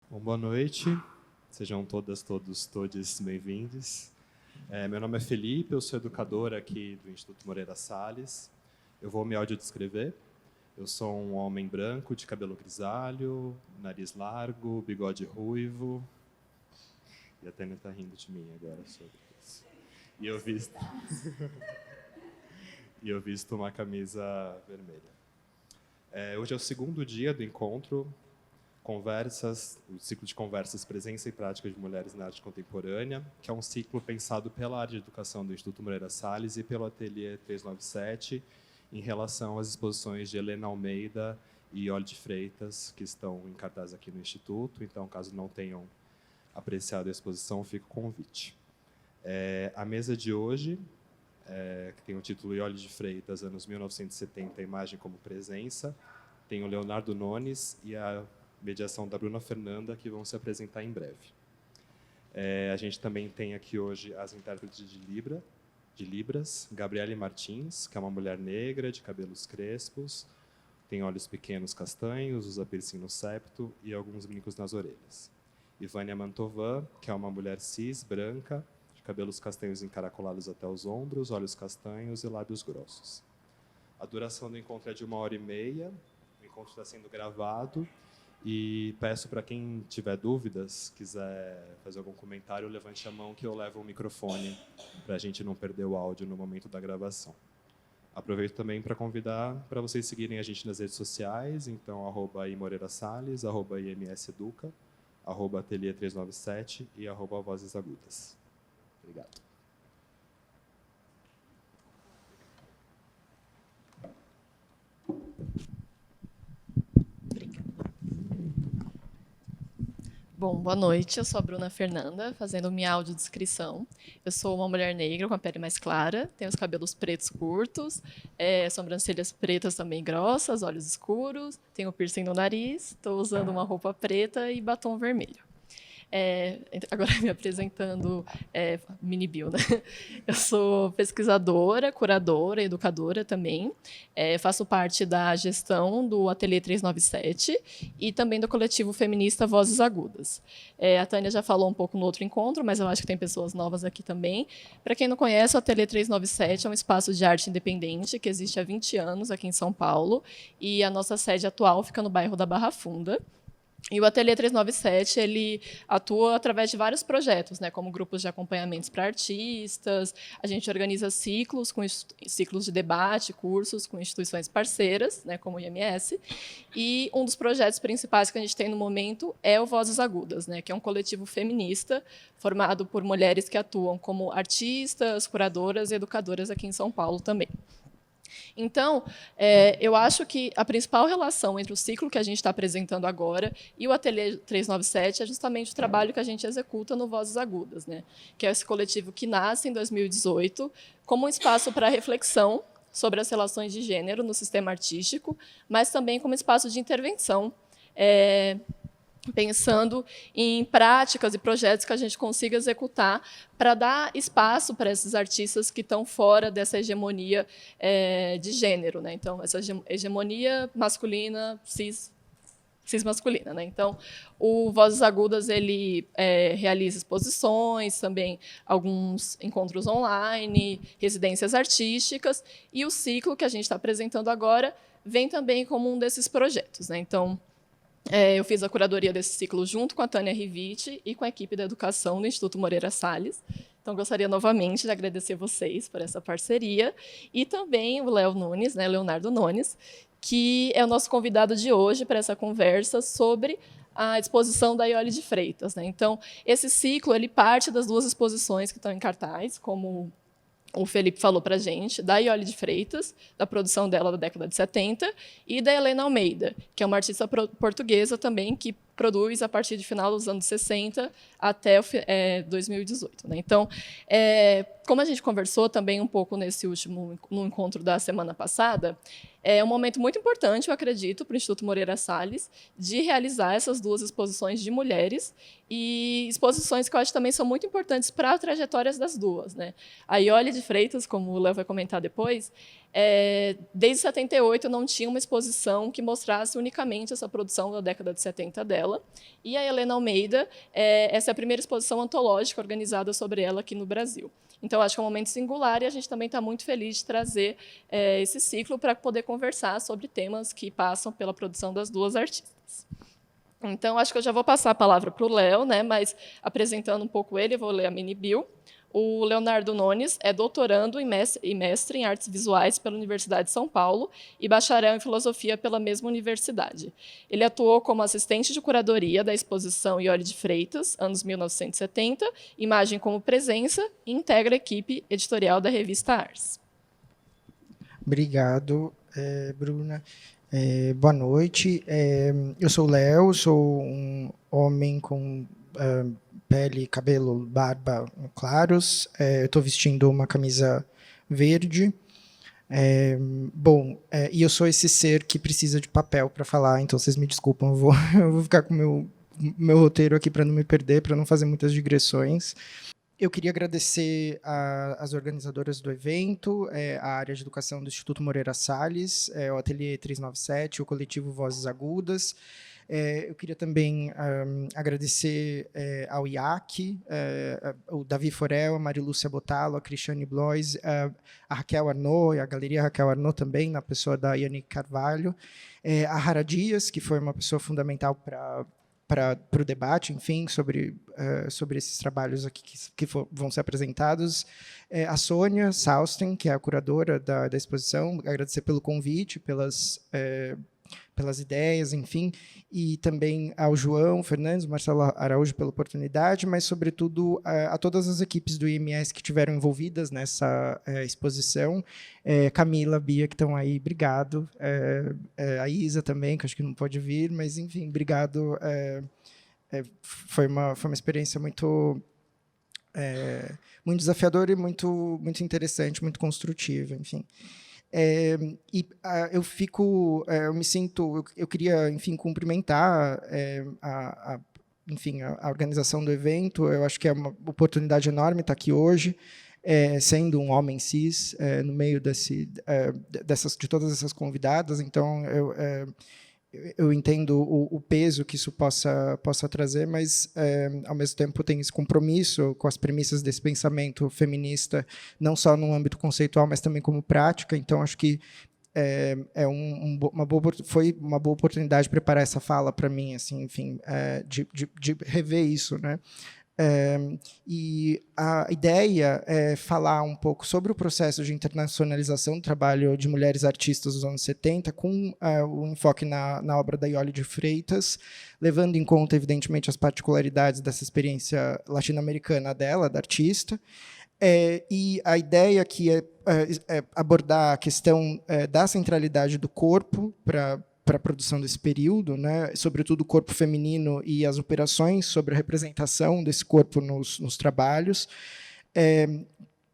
Bom, boa noite, sejam todas, todos bem-vindos. Meu nome é Felipe, eu sou educador aqui do Instituto Moreira Salles. Eu vou me audiodescrever. Eu sou um homem branco, de cabelo grisalho, nariz largo, bigode ruivo. E a Tânia está rindo de mim agora sobre isso. E eu visto uma camisa vermelha. Hoje é o segundo dia do encontro, o ciclo de conversas Presença e Prática de Mulheres na Arte Contemporânea, que é um ciclo pensado pela área de educação do Instituto Moreira Salles e pelo Ateliê 397, em relação às exposições de Helena Almeida e Iole de Freitas, que estão em cartaz aqui no Instituto. Então, caso não tenham apreciado a exposição, fica o convite. A mesa de hoje, que tem o título Iole de Freitas, anos 1970, Imagem como Presença, tem o Leonardo Nones e a mediação da Bruna Fernanda, que vão se apresentar em breve. A gente também tem aqui hoje as intérpretes de Libras, Gabriele Martins, que é uma mulher negra, de cabelos crespos, tem olhos pequenos castanhos, usa piercing no septo e alguns brincos nas orelhas. Ivânia Mantovan, que é uma mulher cis, branca, de cabelos castanhos encaracolados até os ombros, olhos castanhos e lábios grossos. A duração do encontro é de 1h30, o encontro está sendo gravado, e peço para quem tiver dúvidas, quiser fazer algum comentário, levante a mão que eu levo o microfone para a gente não perder o áudio no momento da gravação. Aproveito também para convidar para vocês seguirem a gente nas redes sociais, então @imoreirasalles, @imseduca, @ateliê 397 e @vozes agudas. Obrigado. Bom, boa noite, eu sou a Bruna Fernanda, fazendo minha audiodescrição. Eu sou uma mulher negra com a pele mais clara, tenho os cabelos pretos curtos, sobrancelhas pretas também grossas, olhos escuros, tenho piercing no nariz, estou usando uma roupa preta e batom vermelho. Agora me apresentando, mini bio, né? Eu sou pesquisadora, curadora, educadora também. Faço parte da gestão do Ateliê 397 e também do coletivo feminista Vozes Agudas. A Tânia já falou um pouco no outro encontro, mas eu acho que tem pessoas novas aqui também. Para quem não conhece, o Ateliê 397 é um espaço de arte independente que existe há 20 anos aqui em São Paulo e a nossa sede atual fica no bairro da Barra Funda. E o Ateliê 397 ele atua através de vários projetos, né, como grupos de acompanhamentos para artistas. A gente organiza ciclos de debate, cursos com instituições parceiras, né, como o IMS. E um dos projetos principais que a gente tem no momento é o Vozes Agudas, né, que é um coletivo feminista formado por mulheres que atuam como artistas, curadoras e educadoras aqui em São Paulo também. Então, eu acho que a principal relação entre o ciclo que a gente está apresentando agora e o Ateliê 397 é justamente o trabalho que a gente executa no Vozes Agudas, né? Que é esse coletivo que nasce em 2018 como um espaço para reflexão sobre as relações de gênero no sistema artístico, mas também como espaço de intervenção, pensando em práticas e projetos que a gente consiga executar para dar espaço para esses artistas que estão fora dessa hegemonia de gênero, né? Então, essa hegemonia masculina, cis-masculina, né? Então, o Vozes Agudas ele realiza exposições, também alguns encontros online, residências artísticas, e o ciclo que a gente está apresentando agora vem também como um desses projetos, né? Então, eu fiz a curadoria desse ciclo junto com a Tânia Riviti e com a equipe da educação do Instituto Moreira Salles. Então, gostaria novamente de agradecer vocês por essa parceria e também o Leonardo Nones, que é o nosso convidado de hoje para essa conversa sobre a exposição da Iole de Freitas, né? Então, esse ciclo ele parte das duas exposições que estão em cartaz, como o Felipe falou para a gente, da Iole de Freitas, da produção dela da década de 70, e da Helena Almeida, que é uma artista portuguesa também, que produz a partir do final dos anos 60 até 2018. Né? Então, como a gente conversou também um pouco no encontro da semana passada, é um momento muito importante, eu acredito, para o Instituto Moreira Salles, de realizar essas 2 exposições de mulheres, e exposições que eu acho também são muito importantes para as trajetórias das duas, né? A Iole de Freitas, como o Léo vai comentar depois, desde 78 não tinha uma exposição que mostrasse unicamente essa produção da década de 70 dela, e a Helena Almeida, essa é a primeira exposição antológica organizada sobre ela aqui no Brasil. Então, acho que é um momento singular e a gente também está muito feliz de trazer esse ciclo para poder conversar sobre temas que passam pela produção das 2 artistas. Então, acho que eu já vou passar a palavra para o Léo, né, mas apresentando um pouco ele, eu vou ler a mini bio. O Leonardo Nones é doutorando e mestre em artes visuais pela Universidade de São Paulo e bacharel em filosofia pela mesma universidade. Ele atuou como assistente de curadoria da exposição Iole de Freitas, anos 1970, Imagem como Presença, e integra a equipe editorial da revista Ars. Obrigado, Bruna. Boa noite. Eu sou o Léo, sou um homem com pele, cabelo, barba claros. Eu estou vestindo uma camisa verde. E eu sou esse ser que precisa de papel para falar, então vocês me desculpam, eu vou ficar com o meu roteiro aqui para não me perder, para não fazer muitas digressões. Eu queria agradecer às organizadoras do evento, a área de educação do Instituto Moreira Salles, o Ateliê 397, o coletivo Vozes Agudas. Eu queria também agradecer ao IAC, o Davi Forel, a Marilúcia Botalo, a Cristiane Blois, a Raquel Arnaud, e a Galeria Raquel Arnaud também, na pessoa da Yannick Carvalho, a Rara Dias, que foi uma pessoa fundamental para o debate, enfim, sobre esses trabalhos aqui que vão ser apresentados. A Sônia Sausten, que é a curadora da exposição, agradecer pelo convite, pelas ideias, enfim, e também ao João Fernandes, Marcelo Araújo pela oportunidade, mas, sobretudo, a todas as equipes do IMS que estiveram envolvidas nessa exposição. Camila, Bia, que estão aí, obrigado. A Isa também, que acho que não pode vir, mas, enfim, obrigado. Foi uma experiência muito desafiadora e muito interessante, muito construtiva, enfim. Eu queria, enfim, cumprimentar a organização do evento. Eu acho que é uma oportunidade enorme estar aqui hoje, sendo um homem cis, no meio de todas essas convidadas. Então, eu entendo o peso que isso possa trazer, mas, ao mesmo tempo, tem esse compromisso com as premissas desse pensamento feminista, não só no âmbito conceitual, mas também como prática. Então, acho que foi uma boa oportunidade preparar essa fala para mim, assim, enfim, de rever isso, né? E a ideia é falar um pouco sobre o processo de internacionalização do trabalho de mulheres artistas dos anos 70, com o enfoque na obra da Iole de Freitas, levando em conta, evidentemente, as particularidades dessa experiência latino-americana dela, da artista. E a ideia aqui é abordar a questão da centralidade do corpo para a produção desse período, né? Sobretudo o corpo feminino e as operações sobre a representação desse corpo nos trabalhos,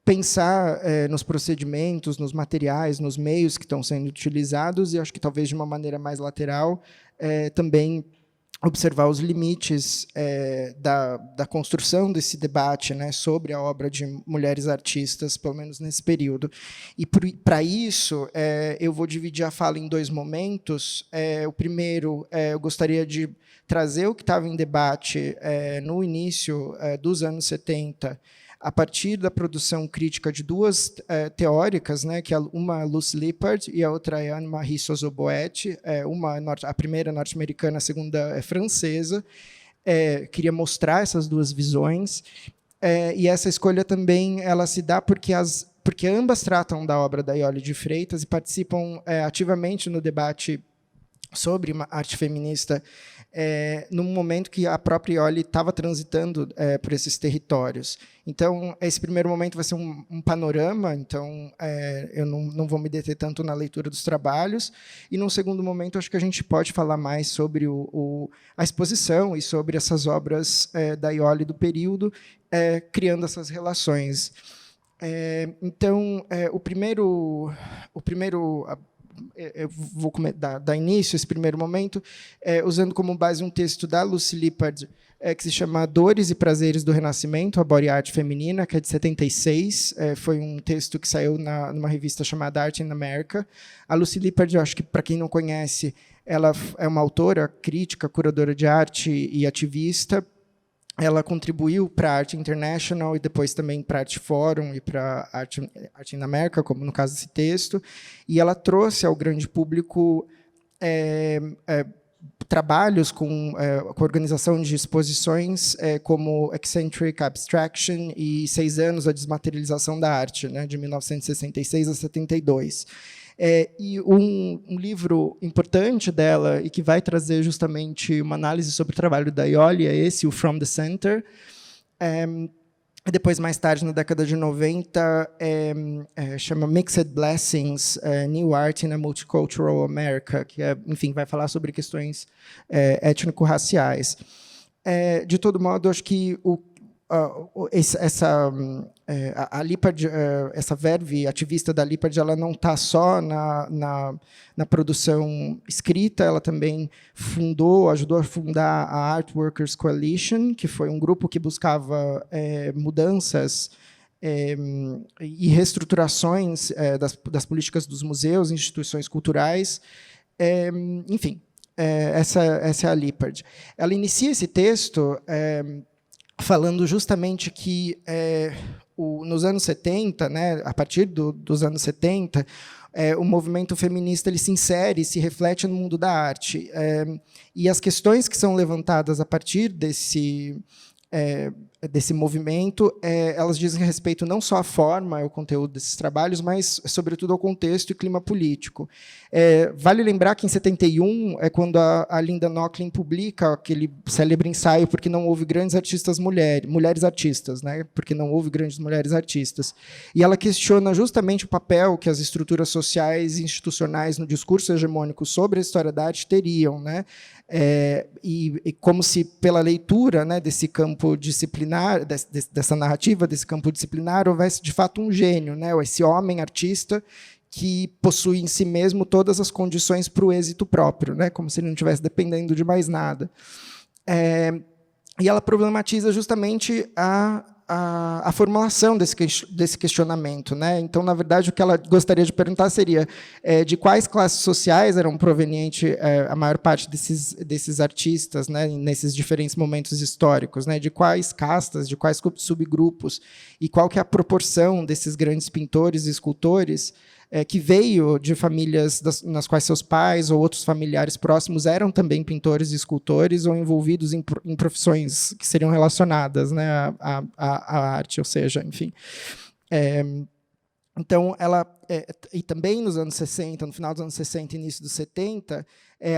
pensar nos procedimentos, nos materiais, nos meios que estão sendo utilizados, e acho que talvez de uma maneira mais lateral também observar os limites da construção desse debate, né, sobre a obra de mulheres artistas, pelo menos nesse período. E, para isso, eu vou dividir a fala em 2 momentos. O primeiro, eu gostaria de trazer o que estava em debate no início dos anos 70, a partir da produção crítica de 2 teóricas, né, que uma Lucy Lippard e a outra é Anne-Marie Sozoboet, a primeira norte-americana, a segunda é francesa. Queria mostrar essas 2 visões, e essa escolha também ela se dá porque ambas tratam da obra da Iole de Freitas e participam ativamente no debate sobre uma arte feminista, num momento que a própria Iole estava transitando por esses territórios. Então, esse primeiro momento vai ser um panorama, então eu não vou me deter tanto na leitura dos trabalhos, e, num segundo momento, acho que a gente pode falar mais sobre a exposição e sobre essas obras da Iole do período, criando essas relações. Então, eu vou dar início a esse primeiro momento, usando como base um texto da Lucy Lippard, que se chama Dores e Prazeres do Renascimento, a Body Art Feminina, que é de 76. Foi um texto que saiu numa revista chamada Art in America. A Lucy Lippard, eu acho que, para quem não conhece, ela é uma autora, crítica, curadora de arte e ativista. Ela contribuiu para a Art International e depois também para a Art Forum e para a Art in America, como no caso desse texto. E ela trouxe ao grande público trabalhos com organização de exposições como Eccentric Abstraction e 6 anos a desmaterialização da arte, né, de 1966 a 72. E um livro importante dela e que vai trazer justamente uma análise sobre o trabalho da Ioli é esse, o From the Center. Depois, mais tarde, na década de 90, chama Mixed Blessings, New Art in a Multicultural America, que enfim, vai falar sobre questões étnico-raciais. De todo modo, acho que a Lippard, essa verve ativista da Lippard, ela não está só na produção escrita, ela também ajudou a fundar a Art Workers Coalition, que foi um grupo que buscava mudanças e reestruturações das políticas dos museus, instituições culturais. Enfim, essa é a Lippard. Ela inicia esse texto falando justamente que nos anos 70, né, a partir dos anos 70, o movimento feminista ele se insere, se reflete no mundo da arte. E as questões que são levantadas a partir desse movimento, elas dizem respeito não só à forma e ao conteúdo desses trabalhos, mas, sobretudo, ao contexto e clima político. Vale lembrar que, em 71, é quando a Linda Nochlin publica aquele célebre ensaio Porque não houve grandes artistas mulheres artistas, né? Porque não houve grandes mulheres artistas. E ela questiona justamente o papel que as estruturas sociais e institucionais no discurso hegemônico sobre a história da arte teriam, né? E como se, pela leitura, né, desse campo disciplinar, dessa narrativa, desse campo disciplinar, houvesse, de fato, um gênio, né, esse homem artista que possui em si mesmo todas as condições para o êxito próprio, né, como se ele não estivesse dependendo de mais nada. E ela problematiza justamente a formulação desse questionamento, né? Então, na verdade, o que ela gostaria de perguntar seria de quais classes sociais eram provenientes a maior parte desses artistas, né, nesses diferentes momentos históricos, né? De quais castas, de quais subgrupos, e qual que é a proporção desses grandes pintores e escultores que veio de famílias nas quais seus pais ou outros familiares próximos eram também pintores e escultores ou envolvidos em profissões que seriam relacionadas, né, à arte, ou seja, enfim. Então, e também nos anos 60, no final dos anos 60 e início dos 70,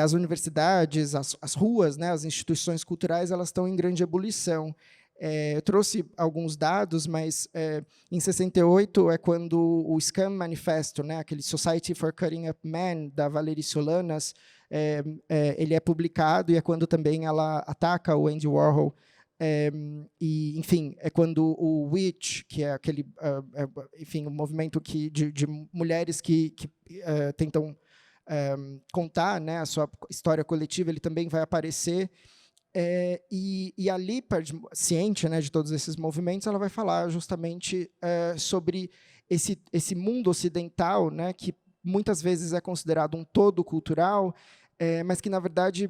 as universidades, as ruas, né, as instituições culturais, elas estão em grande ebulição. Eu trouxe alguns dados, mas em 68 é quando o Scam Manifesto, né, aquele Society for Cutting Up Men, da Valerie Solanas, ele é publicado, e é quando também ela ataca o Andy Warhol. E, enfim, é quando o Witch, que é aquele, enfim, um movimento de mulheres que tentam contar, né, a sua história coletiva, ele também vai aparecer. E a Lippard, ciente, né, de todos esses movimentos, ela vai falar justamente sobre esse mundo ocidental, né, que muitas vezes é considerado um todo cultural, mas que, na verdade,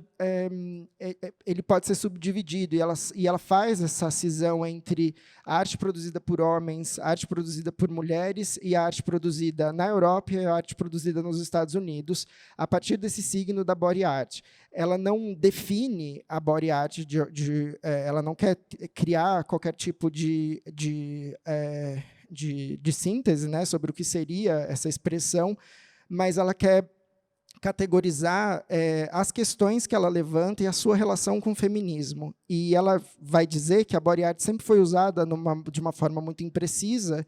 ele pode ser subdividido, e ela faz essa cisão entre a arte produzida por homens, a arte produzida por mulheres, e a arte produzida na Europa e a arte produzida nos Estados Unidos, a partir desse signo da body art. Ela não define a body art, ela não quer criar qualquer tipo de síntese, né, sobre o que seria essa expressão, mas ela quer categorizar as questões que ela levanta e a sua relação com o feminismo. E ela vai dizer que a body art sempre foi usada de uma forma muito imprecisa,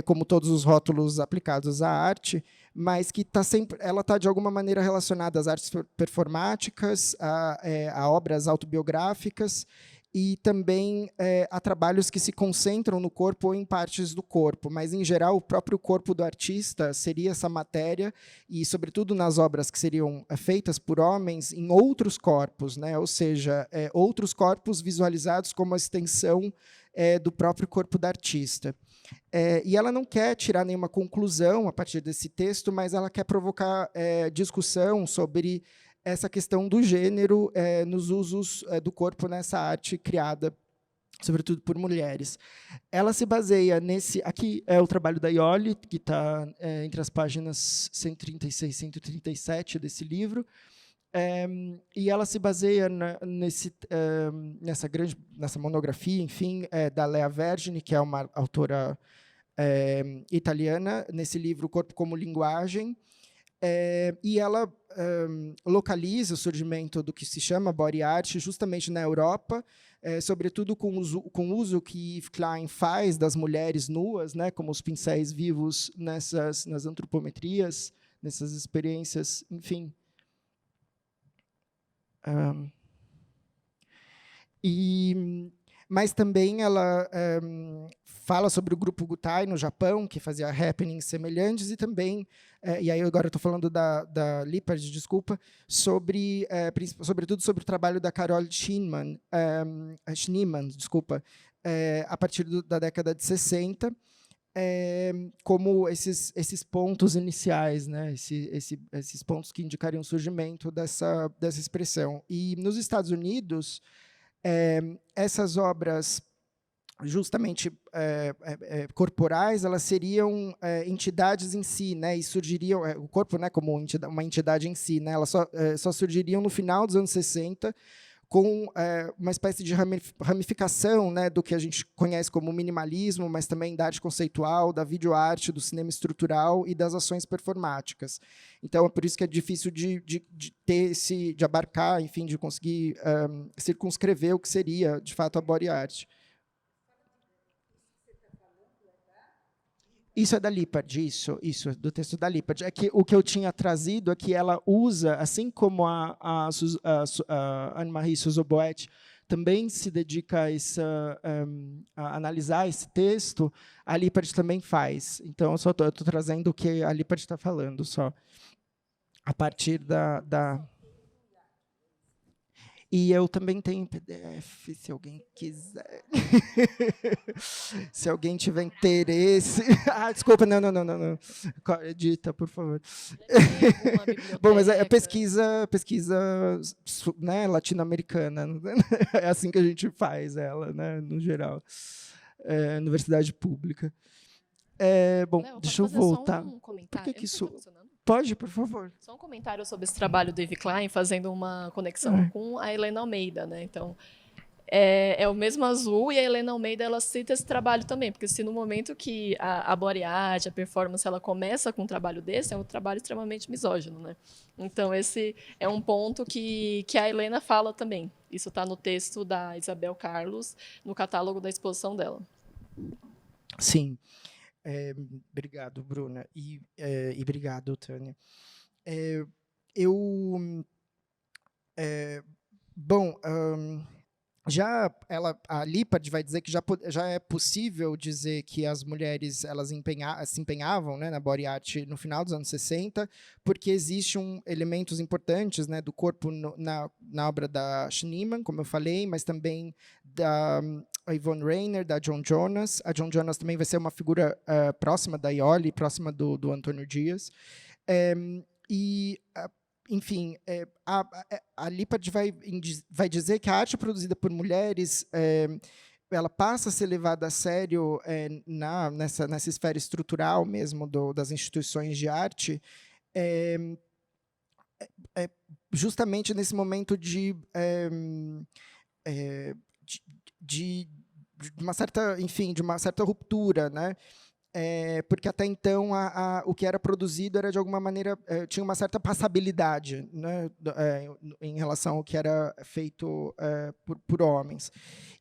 como todos os rótulos aplicados à arte, mas que ela está, de alguma maneira, relacionada às artes performáticas, a obras autobiográficas, e também há trabalhos que se concentram no corpo ou em partes do corpo, mas, em geral, o próprio corpo do artista seria essa matéria, e, sobretudo, nas obras que seriam feitas por homens, em outros corpos, né? Ou seja, outros corpos visualizados como a extensão do próprio corpo da artista. E ela não quer tirar nenhuma conclusão a partir desse texto, mas ela quer provocar discussão sobre essa questão do gênero nos usos do corpo nessa arte criada, sobretudo por mulheres. Ela se baseia nesse... Aqui é o trabalho da Iole, que está entre as páginas 136 e 137 desse livro, e ela se baseia nessa monografia, enfim, da Lea Vergine, que é uma autora italiana, nesse livro Corpo como Linguagem, e ela localiza o surgimento do que se chama body art justamente na Europa, sobretudo com o uso que Yves Klein faz das mulheres nuas, né, como os pincéis vivos nas antropometrias, nessas experiências, enfim. Mas também ela fala sobre o grupo Gutai no Japão, que fazia happenings semelhantes, e também, e aí agora eu estou falando da Lippard, desculpa, sobretudo sobre o trabalho da Carol Schneemann, a partir da década de 60, como esses pontos iniciais, né? Esses pontos que indicariam o surgimento dessa expressão. E nos Estados Unidos, essas obras justamente corporais, elas seriam entidades em si, né? E surgiriam, o corpo, né, como uma entidade em si, né? Elas só surgiriam no final dos anos 60, com uma espécie de ramificação, né, do que a gente conhece como minimalismo, mas também da arte conceitual, da videoarte, do cinema estrutural e das ações performáticas. Então, é por isso que é difícil de abarcar, enfim, de conseguir circunscrever o que seria, de fato, a body art. Isso é da Lippard, isso, do texto da Lippard. É que o que eu tinha trazido é que ela usa, assim como a Anne-Marie Suzo-Boet também se dedica a analisar esse texto, a Lippard também faz. Então, eu estou trazendo o que a Lippard está falando, só. A partir da... E eu também tenho PDF, se alguém quiser. Se alguém tiver interesse. Desculpa, não. Edita, por favor. Bom, mas é pesquisa né, latino-americana. É assim que a gente faz ela, né, no geral. Universidade pública. Bom, deixa eu voltar. Só um comentário. Por que isso... Pode, por favor. Só um comentário sobre esse trabalho do Yves Klein, fazendo uma conexão com a Helena Almeida, né? Então, é o mesmo azul, e a Helena Almeida ela cita esse trabalho também, porque se no momento que a body art, a performance, ela começa com um trabalho desse, é um trabalho extremamente misógino, né? Então, esse é um ponto que a Helena fala também. Isso está no texto da Isabel Carlos, no catálogo da exposição dela. Sim. Obrigado, Bruna, e obrigado, Tânia. A Lippard vai dizer que já é possível dizer que as mulheres elas se empenhavam, né, na body art no final dos anos 60, porque existem elementos importantes, né, do corpo na obra da Schneemann, como eu falei, mas também da Yvonne Rainer, da Joan Jonas. A Joan Jonas também vai ser uma figura próxima da Iole, próxima do Antônio Dias. Enfim, a Lippard vai dizer que a arte produzida por mulheres ela passa a ser levada a sério nessa esfera estrutural mesmo das instituições de arte, justamente nesse momento de uma certa ruptura, né? Porque até então o que era produzido era de alguma maneira tinha uma certa passabilidade, né, em relação ao que era feito por homens.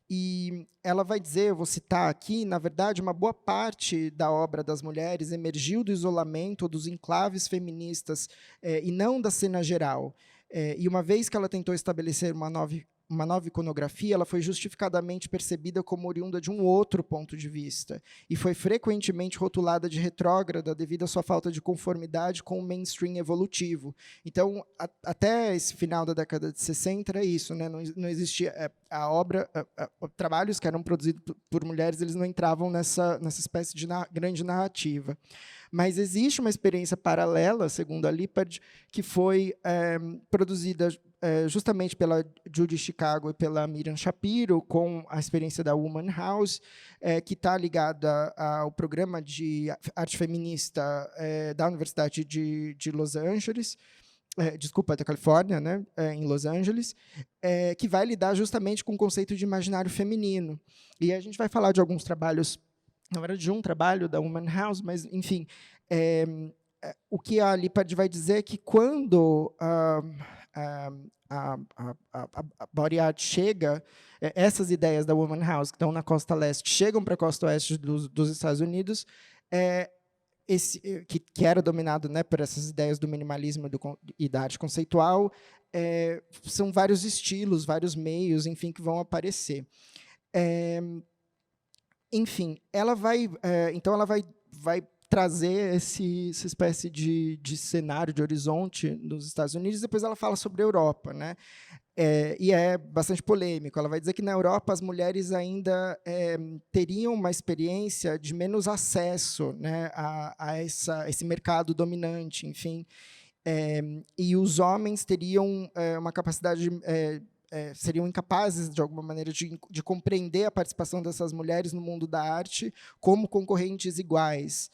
E ela vai dizer, eu vou citar aqui, na verdade, uma boa parte da obra das mulheres emergiu do isolamento, dos enclaves feministas, e não da cena geral. E uma vez que ela tentou estabelecer uma uma nova iconografia, ela foi justificadamente percebida como oriunda de um outro ponto de vista e foi frequentemente rotulada de retrógrada devido à sua falta de conformidade com o mainstream evolutivo. Então, até esse final da década de 60 era isso, né? Não existia a obra, trabalhos que eram produzidos por mulheres, eles não entravam nessa espécie de grande narrativa. Mas existe uma experiência paralela, segundo a Lippard, que foi produzida justamente pela Judy Chicago e pela Miriam Shapiro, com a experiência da Woman House, que está ligada ao programa de arte feminista da Universidade de Los Angeles, da Califórnia, né, em Los Angeles, que vai lidar justamente com o conceito de imaginário feminino. E a gente vai falar de alguns trabalhos, na verdade, de um trabalho da Woman House, mas, enfim, o que a Lippard vai dizer é que quando a body art chega, essas ideias da Woman House, que estão na costa leste, chegam para a costa oeste dos Estados Unidos, que era dominado, né, por essas ideias do minimalismo e da arte conceitual, são vários estilos, vários meios, enfim, que vão aparecer. Enfim, então ela vai trazer essa espécie de cenário, de horizonte nos Estados Unidos, e depois ela fala sobre a Europa, né? E é bastante polêmico. Ela vai dizer que na Europa as mulheres ainda teriam uma experiência de menos acesso, né, a esse mercado dominante, enfim, e os homens teriam uma capacidade seriam incapazes, de alguma maneira, de compreender a participação dessas mulheres no mundo da arte como concorrentes iguais.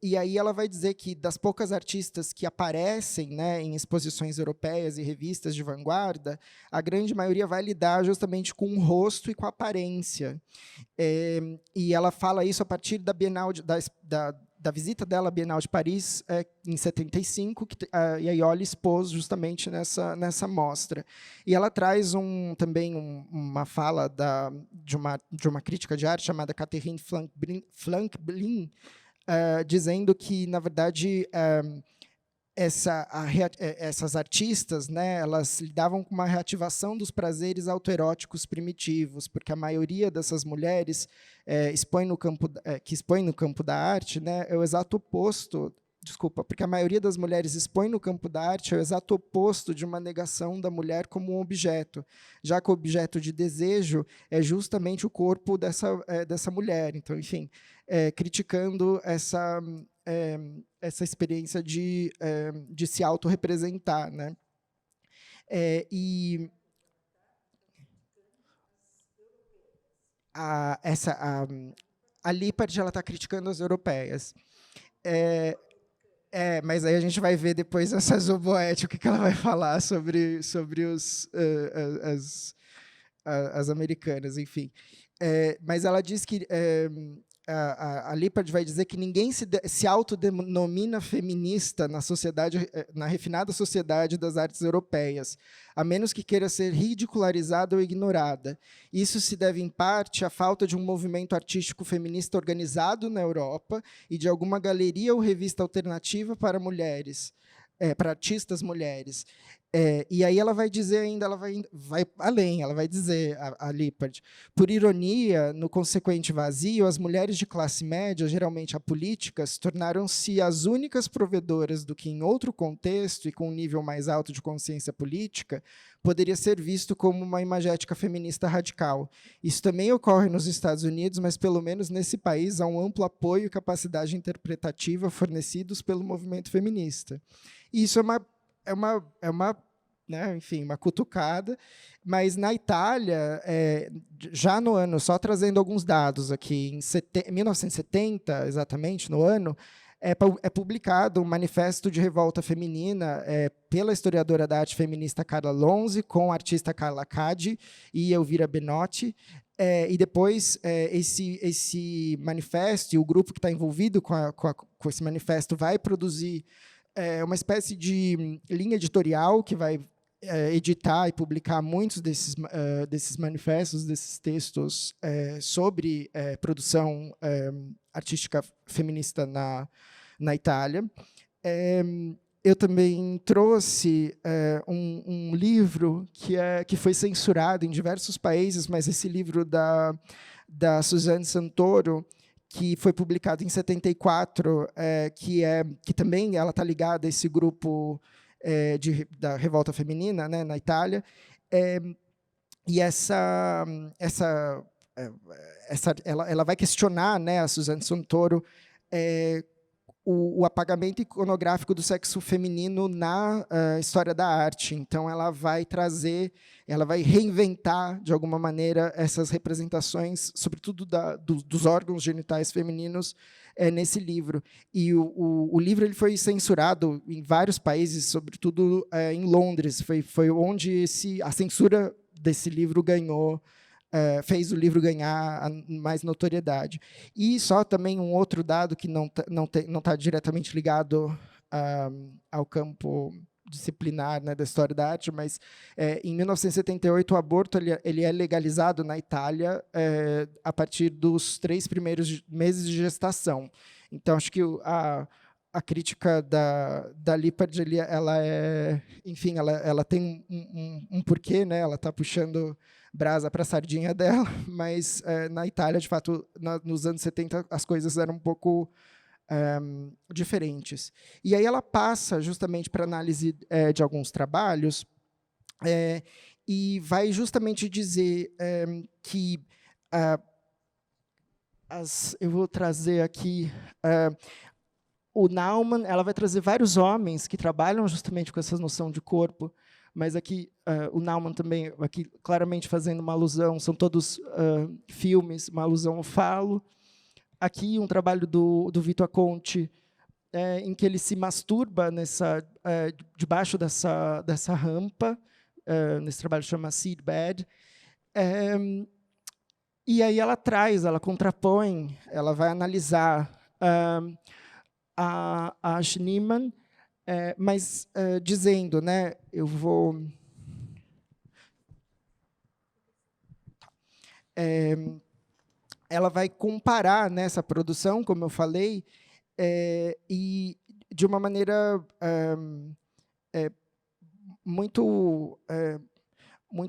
E aí ela vai dizer que, das poucas artistas que aparecem, né, em exposições europeias e revistas de vanguarda, a grande maioria vai lidar justamente com o rosto e com a aparência. E ela fala isso a partir da Bienal da visita dela à Bienal de Paris, em 75, e a Iole expôs justamente nessa mostra. E ela traz também uma fala de uma crítica de arte chamada Catherine Flankblin, dizendo que, na verdade, essas artistas, né, elas lidavam com uma reativação dos prazeres autoeróticos primitivos, porque a maioria dessas mulheres que expõem no campo da arte, né, é o exato oposto. Desculpa, porque a maioria das mulheres expõe no campo da arte é o exato oposto de uma negação da mulher como um objeto, já que o objeto de desejo é justamente o corpo dessa mulher. Então, enfim, criticando essa experiência de se autorrepresentar, né? E a Lippard está criticando as europeias. Mas aí a gente vai ver depois essa Zoboete, o que ela vai falar sobre as americanas, enfim. Mas ela diz que a Lippard vai dizer que ninguém se autodenomina feminista na refinada sociedade das artes europeias, a menos que queira ser ridicularizada ou ignorada. Isso se deve, em parte, à falta de um movimento artístico feminista organizado na Europa e de alguma galeria ou revista alternativa para mulheres, para artistas mulheres. E aí ela vai dizer ainda, ela vai além, ela vai dizer, a Lippard, por ironia, no consequente vazio, as mulheres de classe média, geralmente apolíticas, tornaram-se as únicas provedoras do que, em outro contexto e com um nível mais alto de consciência política, poderia ser visto como uma imagética feminista radical. Isso também ocorre nos Estados Unidos, mas, pelo menos nesse país, há um amplo apoio e capacidade interpretativa fornecidos pelo movimento feminista. E isso é uma né, enfim, uma cutucada, mas na Itália, já no ano, só trazendo alguns dados aqui, em 1970, exatamente, no ano, é publicado um manifesto de revolta feminina pela historiadora da arte feminista Carla Lonzi, com a artista Carla Cadi e Elvira Benotti, e depois esse manifesto e o grupo que está envolvido com esse manifesto vai produzir uma espécie de linha editorial que vai editar e publicar muitos desses manifestos, desses textos sobre produção artística feminista na Itália. eu também trouxe um livro que foi censurado em diversos países, mas esse livro da Suzanne Santoro, que foi publicado em 74, que também ela está ligada a esse grupo da revolta feminina, né, na Itália, e ela vai questionar, né, a Suzanne Santoro, o apagamento iconográfico do sexo feminino na história da arte. Então, ela vai reinventar, de alguma maneira, essas representações, sobretudo dos órgãos genitais femininos, nesse livro. E o livro ele foi censurado em vários países, sobretudo em Londres. Foi onde a censura desse livro fez o livro ganhar mais notoriedade. E só também um outro dado que não está diretamente ligado ao campo disciplinar, né, da história da arte, mas em 1978 o aborto ele é legalizado na Itália a partir dos 3 primeiros meses de gestação. Então, acho que a crítica da Lippard, enfim, ela tem um porquê, né? Ela está puxando brasa para a sardinha dela, mas na Itália, de fato, nos anos 70, as coisas eram um pouco diferentes. E aí ela passa justamente para análise de alguns trabalhos e vai justamente dizer que eu vou trazer aqui o Naumann, ela vai trazer vários homens que trabalham justamente com essa noção de corpo, mas aqui o Naumann também, aqui claramente fazendo uma alusão, são todos filmes, uma alusão ao falo. Aqui um trabalho do Vitor Conte, em que ele se masturba debaixo dessa rampa, nesse trabalho chama Seed Bed. E aí ela contrapõe, ela vai analisar a Schneemann, mas dizendo, né, eu vou... ela vai comparar nessa produção, como eu falei, e de uma maneira muito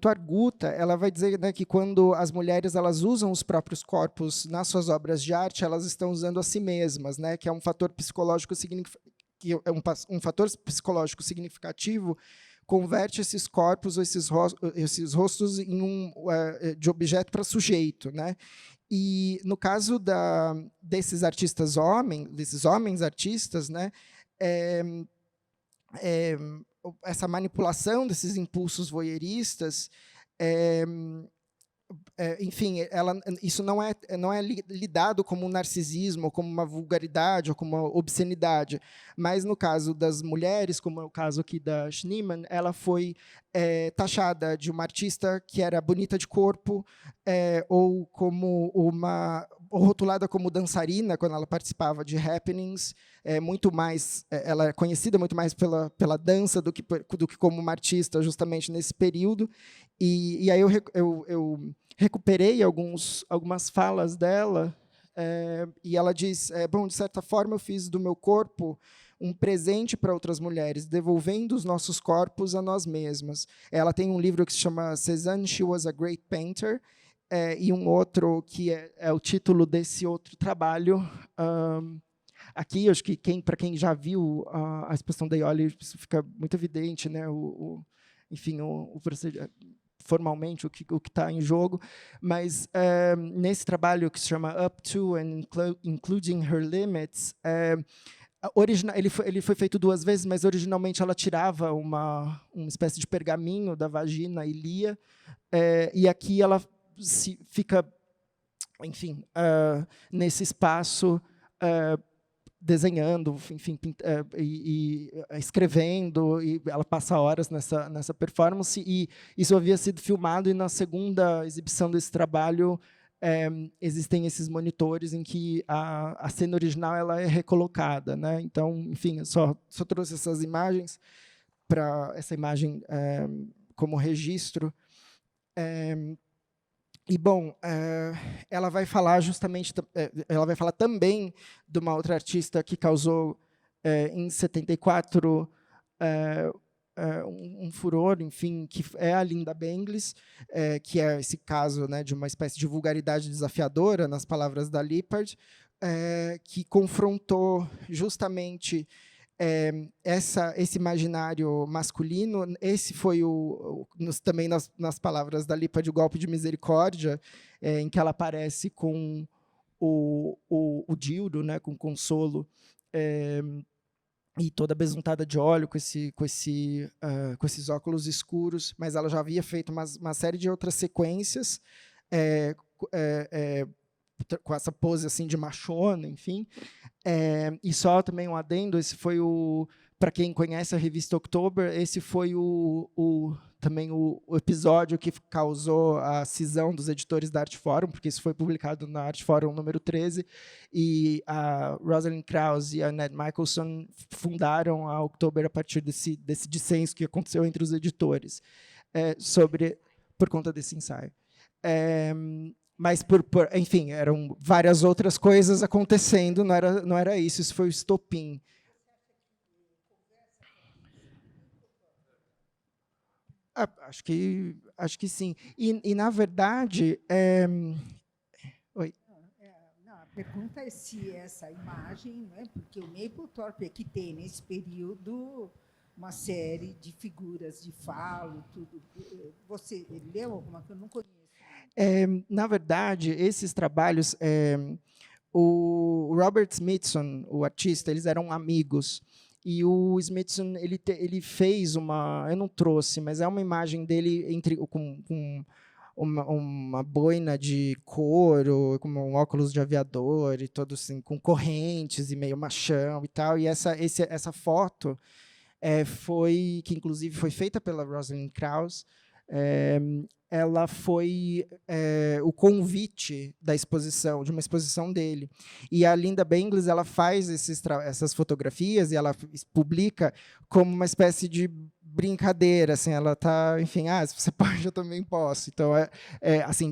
arguta, ela vai dizer, né, que quando as mulheres elas usam os próprios corpos nas suas obras de arte, elas estão usando a si mesmas, né, que é um fator psicológico significativo, converte esses corpos, esses rostos de objeto para sujeito, né? E no caso desses artistas desses homens artistas, né, essa manipulação desses impulsos voyeuristas, enfim, isso não é lidado como um narcisismo, ou como uma vulgaridade, ou como uma obscenidade. Mas, no caso das mulheres, como é o caso aqui da Schneemann, ela foi taxada de uma artista que era bonita de corpo, ou rotulada como dançarina, quando ela participava de happenings, ela é conhecida muito mais pela dança do que como uma artista, justamente nesse período. E aí eu recuperei algumas falas dela, e ela diz, bom, de certa forma eu fiz do meu corpo um presente para outras mulheres, devolvendo os nossos corpos a nós mesmas. Ela tem um livro que se chama Cézanne, She Was a Great Painter, e um outro que é o título desse outro trabalho. Aqui, acho que para quem já viu a exposição da Iole, isso fica muito evidente, né? Enfim, o procedimento, formalmente o que está em jogo, mas nesse trabalho que se chama Up to and Including Her Limits, ele foi feito 2 vezes, mas originalmente ela tirava uma espécie de pergaminho da vagina e lia, e aqui ela fica, enfim, nesse espaço, desenhando, enfim, e escrevendo, e ela passa horas nessa performance, e isso havia sido filmado, e na segunda exibição desse trabalho existem esses monitores em que a cena original ela é recolocada, né? Então, enfim, eu só trouxe essas imagens, essa imagem como registro. E, bom, ela vai falar ela vai falar também de uma outra artista que causou, em 74, um furor, enfim, que é a Linda Benglis, que é esse caso, né, de uma espécie de vulgaridade desafiadora, nas palavras da Lippard, que confrontou justamente esse imaginário masculino. Esse foi também nas palavras da Lippard, o golpe de misericórdia, em que ela aparece com o dildo, né, com o consolo, e toda besuntada de óleo, com esses óculos escuros, mas ela já havia feito uma série de outras sequências com essa pose assim de machona, enfim. E só também um adendo, esse foi para quem conhece a revista October, esse foi também o episódio que causou a cisão dos editores da Artforum, porque isso foi publicado na Artforum número 13, e a Rosalind Krauss e a Annette Michelson fundaram a October a partir desse dissenso que aconteceu entre os editores, por conta desse ensaio. Mas, enfim, eram várias outras coisas acontecendo, não era isso foi o estopim. Acho que sim. E na verdade... Oi. Não, a pergunta é se essa imagem, né, porque o Mapplethorpe é que tem, nesse período, uma série de figuras de falo, tudo. Você leu alguma coisa? Eu não conheço. Na verdade, esses trabalhos... o Robert Smithson, o artista, eles eram amigos. E o Smithson ele fez eu não trouxe, mas é uma imagem dele com uma boina de couro, com um óculos de aviador e todo assim, com correntes e meio machão e tal. E essa foto que inclusive foi feita pela Rosalind Krauss. Ela foi o convite de uma exposição dele. E a Linda Benglis, ela faz essas fotografias e ela publica como uma espécie de brincadeira, assim, ela tá, enfim, se você pode, eu também posso. Então, assim,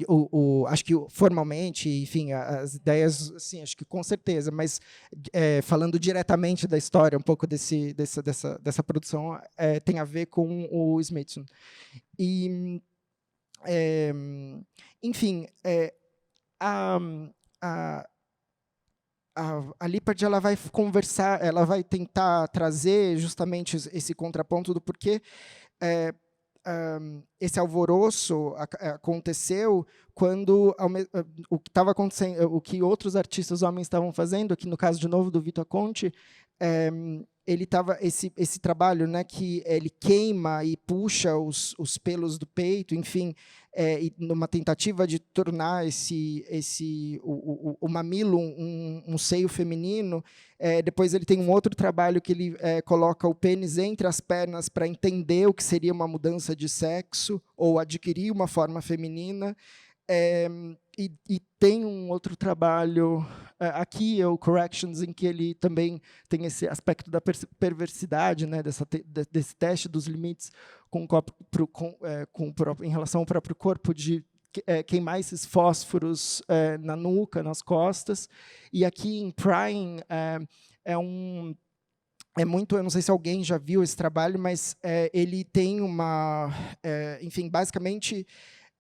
acho que formalmente, enfim, as ideias, assim, acho que com certeza, mas falando diretamente da história, um pouco dessa produção, tem a ver com o Smithson. E enfim, a Lippard ela vai conversar, ela vai tentar trazer justamente esse contraponto do porquê esse alvoroço aconteceu quando o que estava acontecendo, o que outros artistas homens estavam fazendo, aqui no caso de novo do Vitor Conte, ele estava esse trabalho, né, que ele queima e puxa os pelos do peito, enfim, e numa tentativa de tornar o mamilo um seio feminino. Depois ele tem um outro trabalho que ele coloca o pênis entre as pernas para entender o que seria uma mudança de sexo ou adquirir uma forma feminina. E tem um outro trabalho aqui, é o Corrections, em que ele também tem esse aspecto da perversidade, né, desse teste dos limites em relação ao próprio corpo, de queimar esses fósforos na nuca, nas costas. E aqui em Prying muito, eu não sei se alguém já viu esse trabalho, mas ele tem enfim, basicamente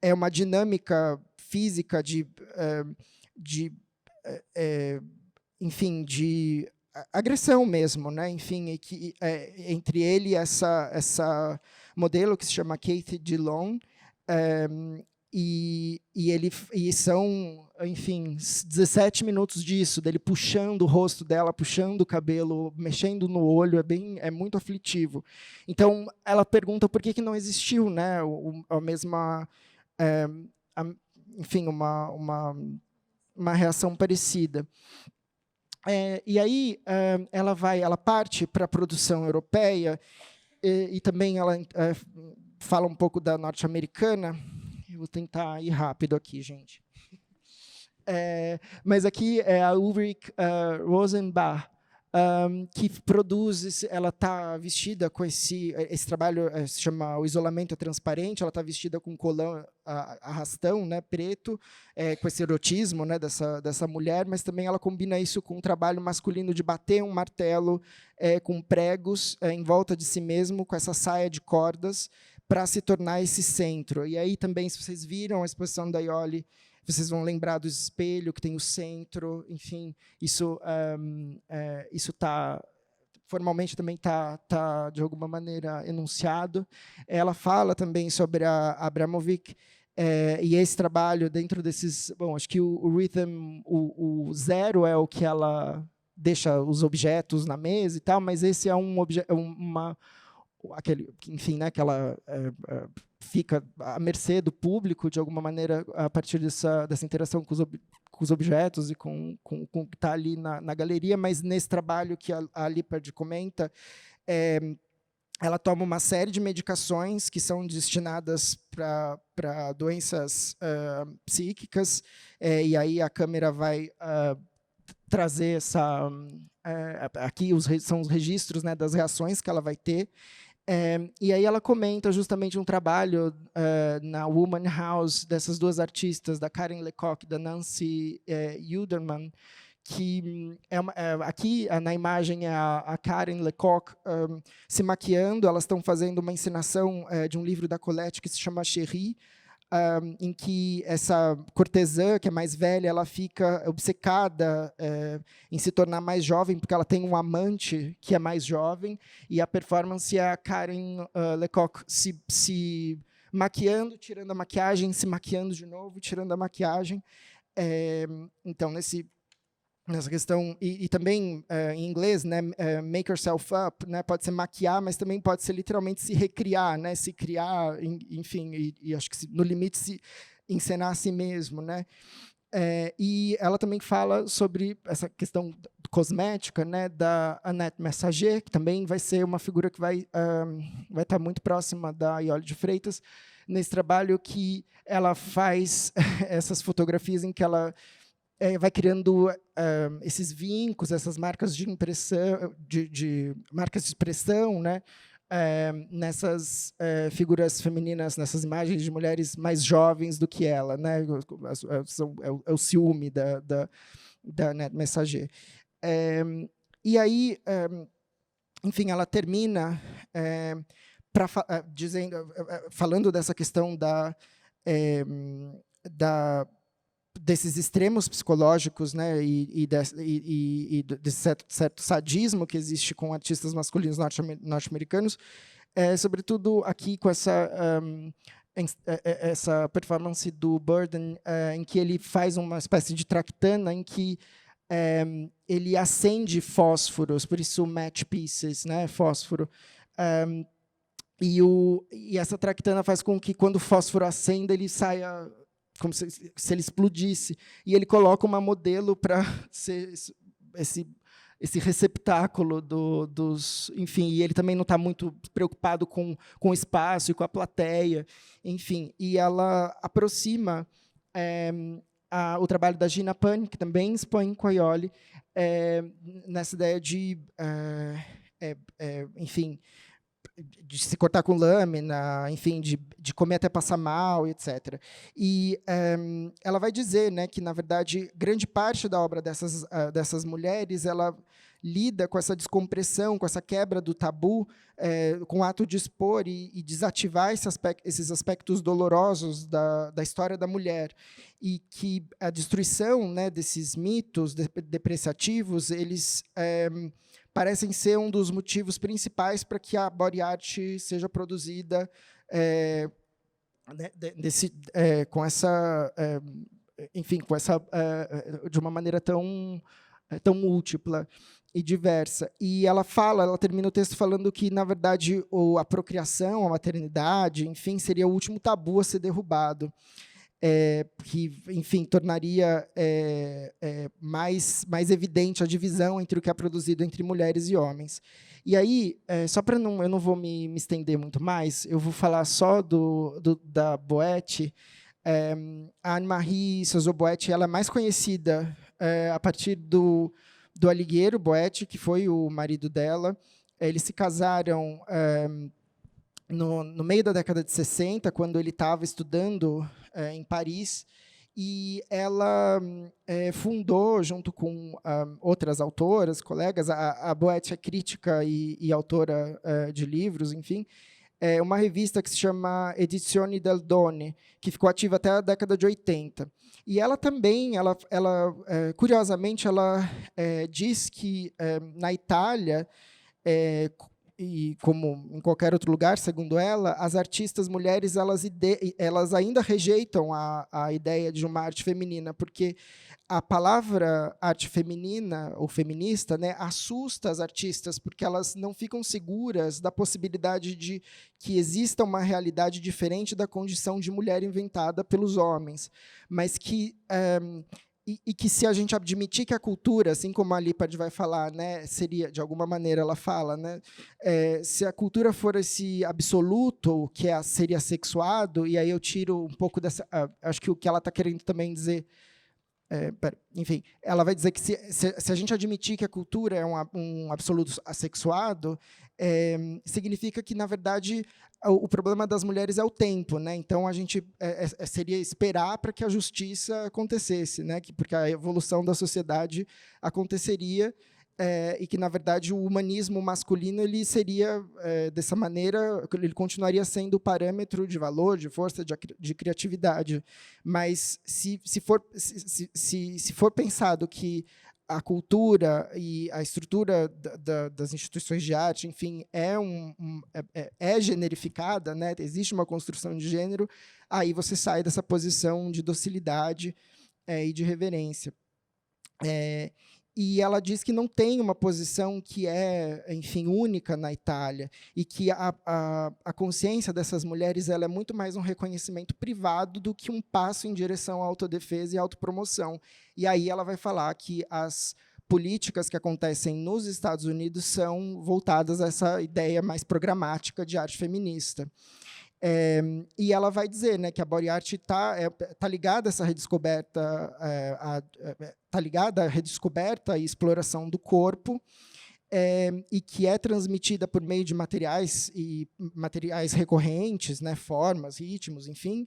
é uma dinâmica física enfim, de agressão mesmo, né? Enfim, entre ele e essa modelo que se chama Kathy Dillon, e são, enfim, 17 minutos disso, dele puxando o rosto dela, puxando o cabelo, mexendo no olho, é muito aflitivo. Então, ela pergunta por que não existiu, né, a mesma... enfim, uma reação parecida. E aí ela parte para a produção europeia e também ela fala um pouco da norte-americana. Eu vou tentar ir rápido aqui, gente. Mas aqui é a Ulrich Rosenbach, que produz, ela está vestida com esse trabalho, se chama O Isolamento é Transparente, ela está vestida com um colã arrastão, né, preto, com esse erotismo, né, dessa mulher, mas também ela combina isso com um trabalho masculino de bater um martelo com pregos em volta de si mesmo, com essa saia de cordas, para se tornar esse centro. E aí também, se vocês viram a exposição da Iole, vocês vão lembrar do espelho que tem o centro, enfim, isso formalmente também tá de alguma maneira enunciado. Ela fala também sobre a Abramovic e esse trabalho dentro desses, bom, acho que o rhythm, o zero é o que ela deixa os objetos na mesa e tal, mas esse é aquele, enfim, né, que ela fica à mercê do público, de alguma maneira, a partir dessa interação com os objetos e com o que está ali na galeria, mas nesse trabalho que a Lippard comenta, ela toma uma série de medicações que são destinadas para doenças psíquicas, e aí a câmera vai trazer essa... aqui são os registros, né, das reações que ela vai ter. E aí ela comenta justamente um trabalho na Woman House dessas duas artistas, da Karen Lecoq e da Nancy Uderman, que aqui na imagem é a Karen Lecoq se maquiando. Elas estão fazendo uma encenação de um livro da Colette que se chama Chérie, em que essa cortesã, que é mais velha, ela fica obcecada em se tornar mais jovem, porque ela tem um amante que é mais jovem, e a performance é a Karen Lecoq se maquiando, tirando a maquiagem, se maquiando de novo, tirando a maquiagem. Então, nessa questão, e também em inglês, né, make yourself up, né, pode ser maquiar, mas também pode ser literalmente se recriar, né, se criar, enfim, e acho que no limite se encenar a si mesmo, né. E ela também fala sobre essa questão cosmética, né, da Annette Messager, que também vai ser uma figura que vai estar muito próxima da Iole de Freitas, nesse trabalho que ela faz essas fotografias em que ela vai criando esses vincos, essas marcas de impressão, de marcas de expressão, né, nessas figuras femininas, nessas imagens de mulheres mais jovens do que ela, né, é o ciúme da Annette Messager. E aí, enfim, ela termina falando dessa questão desses extremos psicológicos, né, e desse certo sadismo que existe com artistas masculinos norte-americanos, sobretudo aqui com essa performance do Burden, em que ele faz uma espécie de tractana, em que ele acende fósforos, por isso match pieces, né, fósforo. E essa tractana faz com que, quando o fósforo acenda, ele saia como se ele explodisse, e ele coloca uma modelo para ser esse receptáculo dos... Enfim, e ele também não está muito preocupado com o espaço e com a plateia, enfim, e ela aproxima o trabalho da Gina Pani, que também expõe com a Iole, nessa ideia de, enfim, de se cortar com lâmina, enfim, de comer até passar mal, etc. E ela vai dizer, né, que, na verdade, grande parte da obra dessas mulheres, ela lida com essa descompressão, com essa quebra do tabu, com o ato de expor e desativar esses aspectos dolorosos da história da mulher, e que a destruição, né, desses mitos depreciativos, eles parecem ser um dos motivos principais para que a body art seja produzida com essa, enfim, de uma maneira tão múltipla e diversa. E ela termina o texto falando que, na verdade, a procriação, a maternidade, enfim, seria o último tabu a ser derrubado. Que, enfim, tornaria mais evidente a divisão entre o que é produzido entre mulheres e homens. E aí, só para eu não vou me estender muito mais, eu vou falar só da Boete. A Anne-Marie Sauzot-Boete, ela é mais conhecida a partir do Alighiero Boetti, que foi o marido dela. Eles se casaram no meio da década de 60, quando ele estava estudando em Paris, e ela fundou, junto com outras autoras, colegas, a Boetti é crítica e autora de livros, enfim, uma revista que se chama Edizioni del Doni, que ficou ativa até a década de 80. E ela também, curiosamente, ela diz que na Itália, e como em qualquer outro lugar, segundo ela, as artistas mulheres elas ainda rejeitam a ideia de uma arte feminina, porque a palavra arte feminina ou feminista, né, assusta as artistas, porque elas não ficam seguras da possibilidade de que exista uma realidade diferente da condição de mulher inventada pelos homens, mas que e que, se a gente admitir que a cultura, assim como a Lippard vai falar, né, seria, de alguma maneira ela fala, né, se a cultura for esse absoluto que seria sexuado, e aí eu tiro um pouco dessa... acho que o que ela está querendo também dizer... enfim, ela vai dizer que se a gente admitir que a cultura é um absoluto assexuado, significa que, na verdade, o problema das mulheres é o tempo, né? Então a gente seria esperar para que a justiça acontecesse, né? Porque a evolução da sociedade aconteceria, e que, na verdade, o humanismo masculino ele seria, dessa maneira, ele continuaria sendo o parâmetro de valor, de força, de criatividade. Mas, se for pensado que a cultura e a estrutura das instituições de arte, enfim, é generificada, né? Existe uma construção de gênero, aí você sai dessa posição de docilidade e de reverência. E ela diz que não tem uma posição que enfim, única na Itália, e que a consciência dessas mulheres ela é muito mais um reconhecimento privado do que um passo em direção à autodefesa e autopromoção. E aí ela vai falar que as políticas que acontecem nos Estados Unidos são voltadas a essa ideia mais programática de arte feminista. E ela vai dizer, né, que a body art tá ligada a essa redescoberta, tá ligada à redescoberta e exploração do corpo, e que é transmitida por meio de materiais recorrentes, né, formas, ritmos, enfim,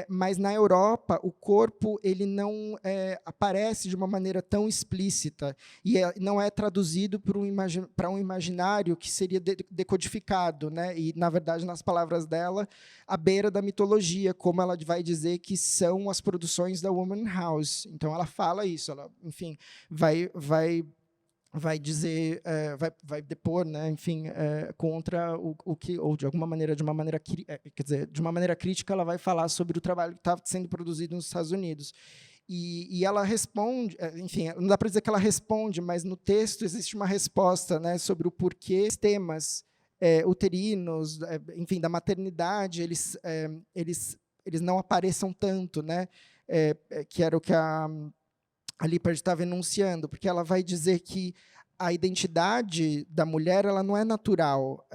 mas na Europa o corpo ele não aparece de uma maneira tão explícita e não é traduzido para um imaginário que seria decodificado, né, e, na verdade, nas palavras dela, à beira da mitologia, como ela vai dizer que são as produções da Woman House. Então ela fala isso, ela, enfim, vai dizer, vai depor, né, enfim, contra o que, ou de alguma maneira, quer dizer, de uma maneira crítica, ela vai falar sobre o trabalho que está sendo produzido nos Estados Unidos. E ela responde, enfim, não dá para dizer que ela responde, mas no texto existe uma resposta, né, sobre o porquê os temas uterinos, enfim, da maternidade, eles não apareçam tanto, né, que era o que a Lippard estava enunciando, porque ela vai dizer que a identidade da mulher ela não é natural,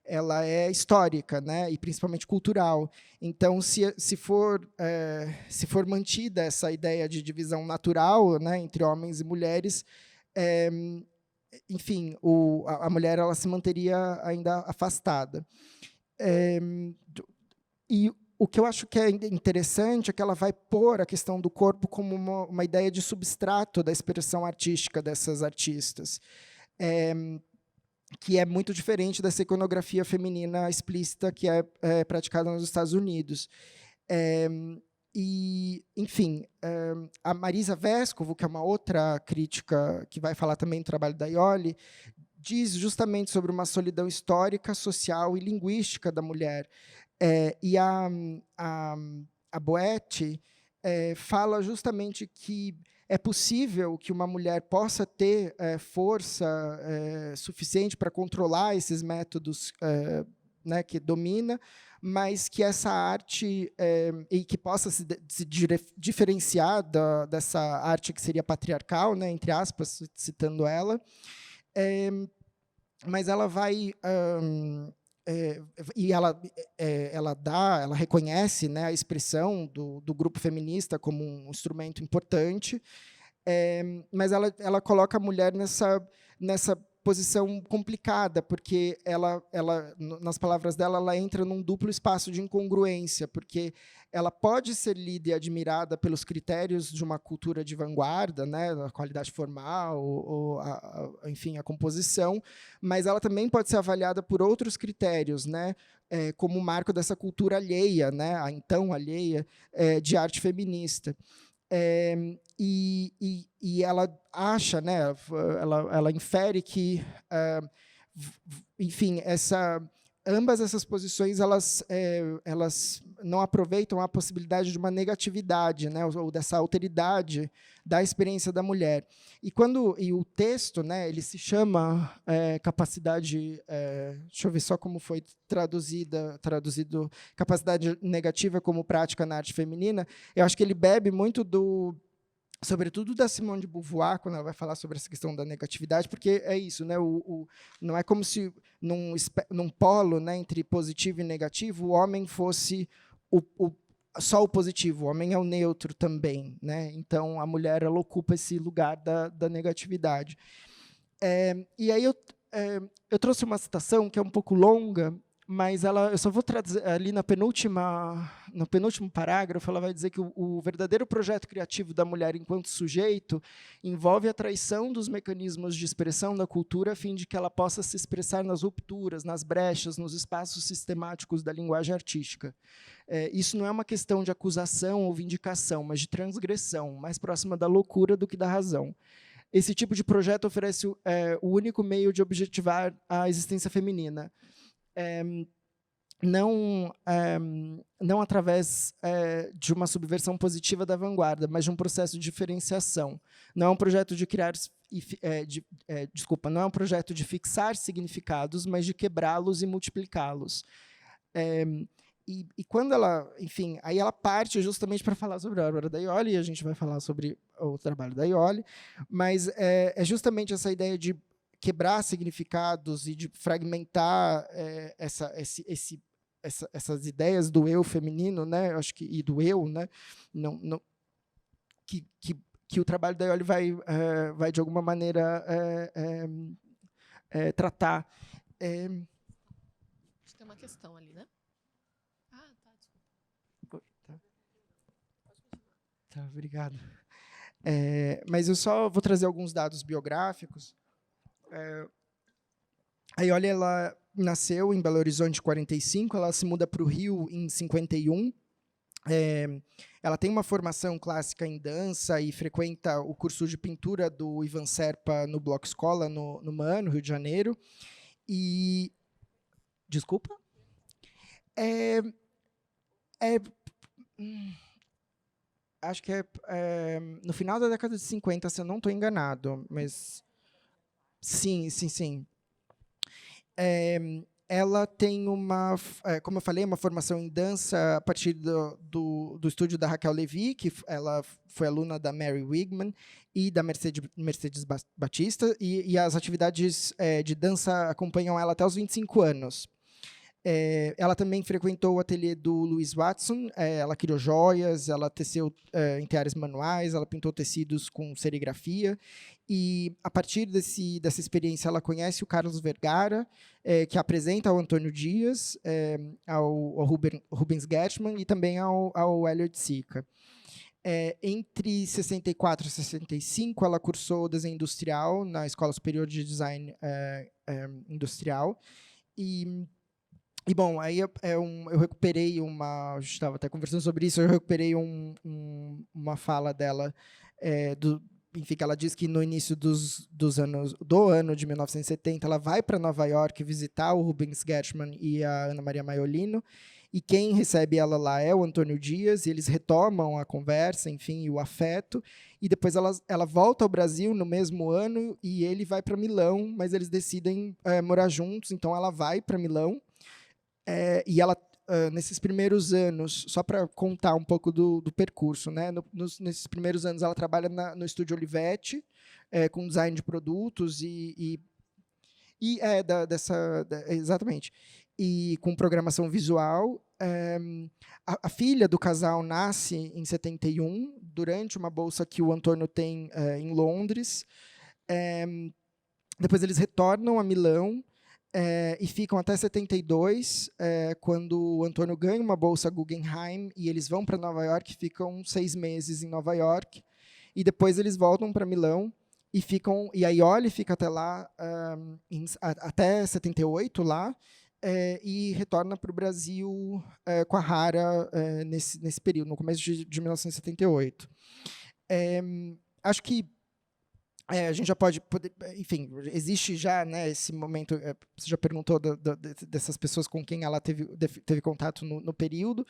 ela é histórica, né, e principalmente cultural. Então, se for mantida essa ideia de divisão natural, né, entre homens e mulheres, enfim, a mulher ela se manteria ainda afastada. E o que eu acho que é interessante é que ela vai pôr a questão do corpo como uma ideia de substrato da expressão artística dessas artistas, que é muito diferente dessa iconografia feminina explícita que é praticada nos Estados Unidos. E, enfim, a Marisa Vescovo, que é uma outra crítica que vai falar também do trabalho da Ioli, diz justamente sobre uma solidão histórica, social e linguística da mulher. E a Boetti fala justamente que é possível que uma mulher possa ter força suficiente para controlar esses métodos né, que domina, mas que essa arte e que possa se diferenciar dessa arte que seria patriarcal, né, entre aspas, citando ela, mas ela vai e ela reconhece, né, a expressão do grupo feminista como um instrumento importante, Mas ela coloca a mulher nessa posição complicada, porque nas palavras dela, ela entra num duplo espaço de incongruência, porque ela pode ser lida e admirada pelos critérios de uma cultura de vanguarda, né, a qualidade formal, enfim, a composição, mas ela também pode ser avaliada por outros critérios, né, como o marco dessa cultura alheia, né, a então alheia, de arte feminista. E ela acha, né, ela infere que, enfim, ambas essas posições elas não aproveitam a possibilidade de uma negatividade, né, ou dessa alteridade da experiência da mulher. E o texto, né, ele se chama capacidade, deixa eu ver só como foi traduzido, capacidade negativa como prática na arte feminina. Eu acho que ele bebe muito sobretudo da Simone de Beauvoir, quando ela vai falar sobre essa questão da negatividade, porque é isso, né? Não é como se num polo, né, entre positivo e negativo, o homem fosse só o positivo, o homem é o neutro também, né? Então a mulher ela ocupa esse lugar da negatividade. E aí eu trouxe uma citação que é um pouco longa, mas eu só vou trazer ali no penúltimo parágrafo, ela vai dizer que o verdadeiro projeto criativo da mulher enquanto sujeito envolve a traição dos mecanismos de expressão da cultura a fim de que ela possa se expressar nas rupturas, nas brechas, nos espaços sistemáticos da linguagem artística. Isso não é uma questão de acusação ou vindicação, mas de transgressão, mais próxima da loucura do que da razão. Esse tipo de projeto oferece o único meio de objetivar a existência feminina. Não através de uma subversão positiva da vanguarda, mas de um processo de diferenciação. Não é um projeto de criar, não é um projeto de fixar significados, mas de quebrá-los e multiplicá-los. E quando ela, enfim, aí ela parte justamente para falar sobre a Aurora da Iole, e a gente vai falar sobre o trabalho da Iole, mas é justamente essa ideia de quebrar significados e de fragmentar essas ideias do eu feminino, né? Acho que e do eu, né? Que o trabalho da Iole vai de alguma maneira tratar. Tem uma questão ali, né? Ah, tá, desculpa. Tá, obrigado. Mas eu só vou trazer alguns dados biográficos. A Iole, ela nasceu em Belo Horizonte em 45, ela se muda para o Rio em 51. Ela tem uma formação clássica em dança e frequenta o curso de pintura do Ivan Serpa no Bloco Escola, no MAN, no Rio de Janeiro. E... Desculpa? Acho que no final da década de 50, se eu não estou enganado, mas... Sim. Ela tem como eu falei, uma formação em dança a partir do estúdio da Raquel Levy, que ela foi aluna da Mary Wigman e da Mercedes Batista, e as atividades de dança acompanham ela até os 25 anos. Ela também frequentou o ateliê do Louis Watson, ela criou joias, ela teceu em teares manuais, ela pintou tecidos com serigrafia, e a partir dessa experiência ela conhece o Carlos Vergara, que apresenta ao Antônio Dias, ao Rubens Gershman e também ao Elliot Sica. Entre 64 e 65, ela cursou desenho industrial na Escola Superior de Design Industrial, e bom, aí eu recuperei a gente estava até conversando sobre isso, eu recuperei uma fala dela, enfim, que ela diz que no início do ano de 1970, ela vai para Nova York visitar o Rubens Gershman e a Ana Maria Maiolino, e quem recebe ela lá é o Antônio Dias, e eles retomam a conversa, enfim, e o afeto, e depois ela volta ao Brasil no mesmo ano, e ele vai para Milão, mas eles decidem morar juntos, então ela vai para Milão, e ela, nesses primeiros anos, só para contar um pouco do percurso, né? Nesses primeiros anos ela trabalha no Estúdio Olivetti, com design de produtos exatamente, e com programação visual. A filha do casal nasce em 71, durante uma bolsa que o Antônio tem em Londres. Depois eles retornam a Milão e ficam até 72, quando o Antônio ganha uma bolsa Guggenheim e eles vão para Nova York, ficam 6 meses em Nova York, e depois eles voltam para Milão e a Iole fica até lá, até 78 lá, e retorna para o Brasil com a Rara nesse período, no começo de 1978. Acho que a gente já pode, enfim, existe já, né, esse momento, você já perguntou dessas pessoas com quem ela teve contato no período,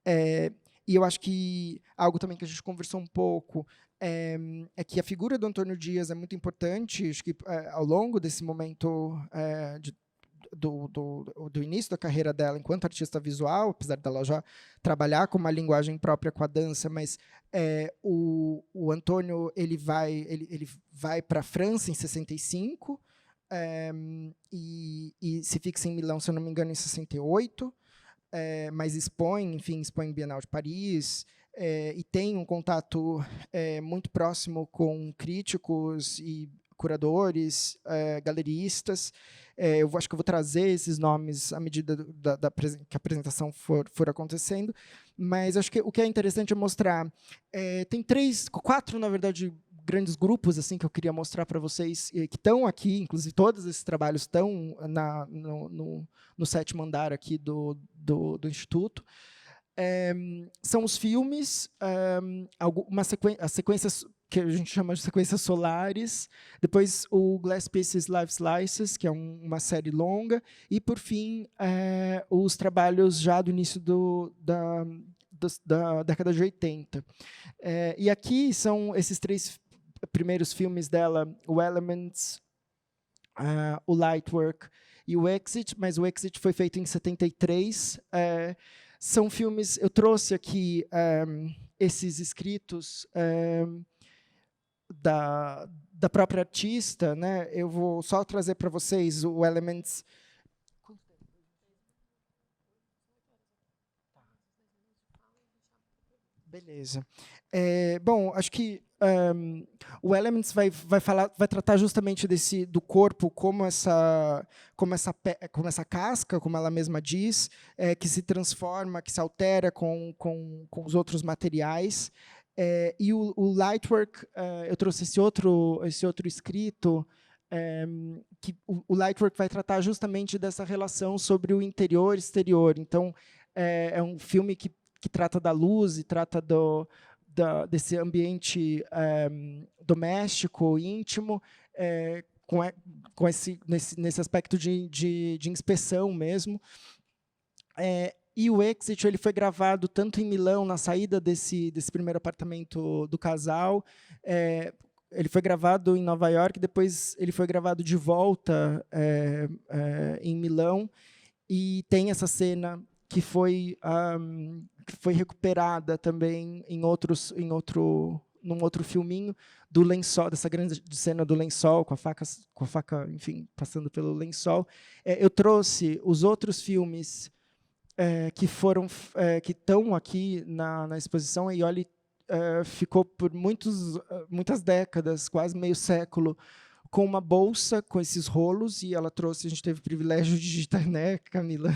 e eu acho que algo também que a gente conversou um pouco é que a figura do Antônio Dias é muito importante, acho que ao longo desse momento do início da carreira dela enquanto artista visual, apesar dela já trabalhar com uma linguagem própria com a dança, mas o Antônio ele vai para a França em 65 e se fixa em Milão, se eu não me engano, em 68, mas expõe em Bienal de Paris, e tem um contato muito próximo com críticos e curadores, galeristas. Eu acho que eu vou trazer esses nomes à medida que a apresentação for acontecendo, mas acho que o que é interessante é mostrar. Tem 4, na verdade, grandes grupos assim que eu queria mostrar para vocês, que estão aqui, inclusive todos esses trabalhos estão no 7º andar aqui do Instituto. São os filmes, as sequências que a gente chama de sequências solares, depois o Glass Pieces Life Slices, que é uma série longa, e, por fim, os trabalhos já do início da década de 80. E aqui são esses 3 primeiros filmes dela, o Elements, o Lightwork e o Exit, mas o Exit foi feito em 73. São filmes, eu trouxe aqui esses escritos da própria artista, né? Eu vou só trazer para vocês o Elements. Beleza. Bom, acho que o Elements vai tratar justamente do corpo como essa casca, como ela mesma diz, que se transforma, que se altera com os outros materiais. E o Lightwork, eu trouxe esse outro escrito, que o Lightwork vai tratar justamente dessa relação sobre o interior e exterior. Então, é um filme que trata da luz e trata desse ambiente doméstico, íntimo, nesse aspecto de inspeção mesmo. E o Exit ele foi gravado tanto em Milão, na saída desse primeiro apartamento do casal, ele foi gravado em Nova York, depois ele foi gravado de volta em Milão, e tem essa cena que foi recuperada também num outro filminho do lençol, dessa grande cena do lençol com a faca, enfim, passando pelo lençol. Eu trouxe os outros filmes que estão aqui na exposição. A Iole ficou por muitas décadas, quase meio século, com uma bolsa com esses rolos, e ela trouxe, a gente teve o privilégio de digitar, né, Camila,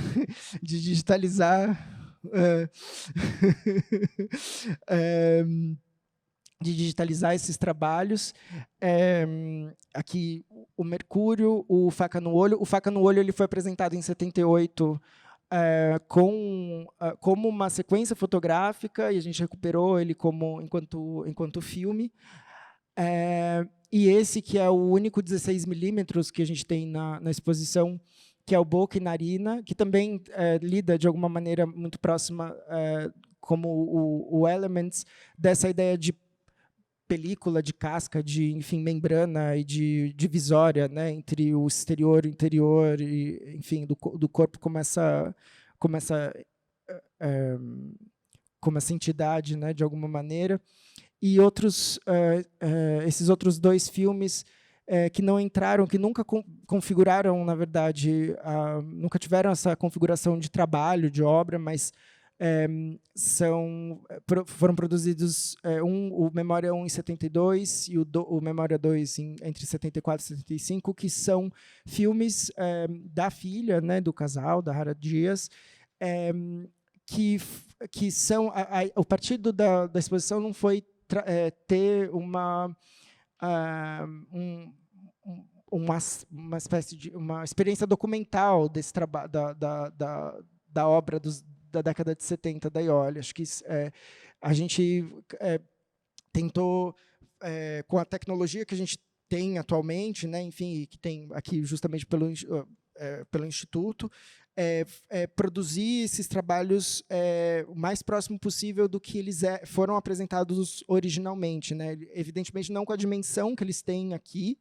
de digitalizar esses trabalhos. Aqui o Mercúrio, o Faca no Olho. O Faca no Olho ele foi apresentado em 78 como uma sequência fotográfica, e a gente recuperou ele enquanto filme. E esse que é o único 16mm que a gente tem na exposição, que é o Boca e Narina, que também lida de alguma maneira muito próxima, como o Elements, dessa ideia de película, de casca, de, enfim, membrana e de divisória, né, entre o exterior e o interior, e, enfim, do corpo como essa entidade, né, de alguma maneira. E esses outros 2 filmes que não entraram, que nunca configuraram, na verdade, nunca tiveram essa configuração de trabalho, de obra, mas foram produzidos o Memória 1 em 72 e o Memória 2 entre 74 e 75, que são filmes da filha, né, do casal, da Hara Dias, que são... o partido da exposição não foi ter uma espécie de uma experiência documental desse trabalho da obra da década de 70 da Iole. Acho que a gente tentou, com a tecnologia que a gente tem atualmente, né, enfim, que tem aqui justamente pelo Instituto, produzir esses trabalhos o mais próximo possível do que eles foram apresentados originalmente, né? Evidentemente não com a dimensão que eles têm aqui,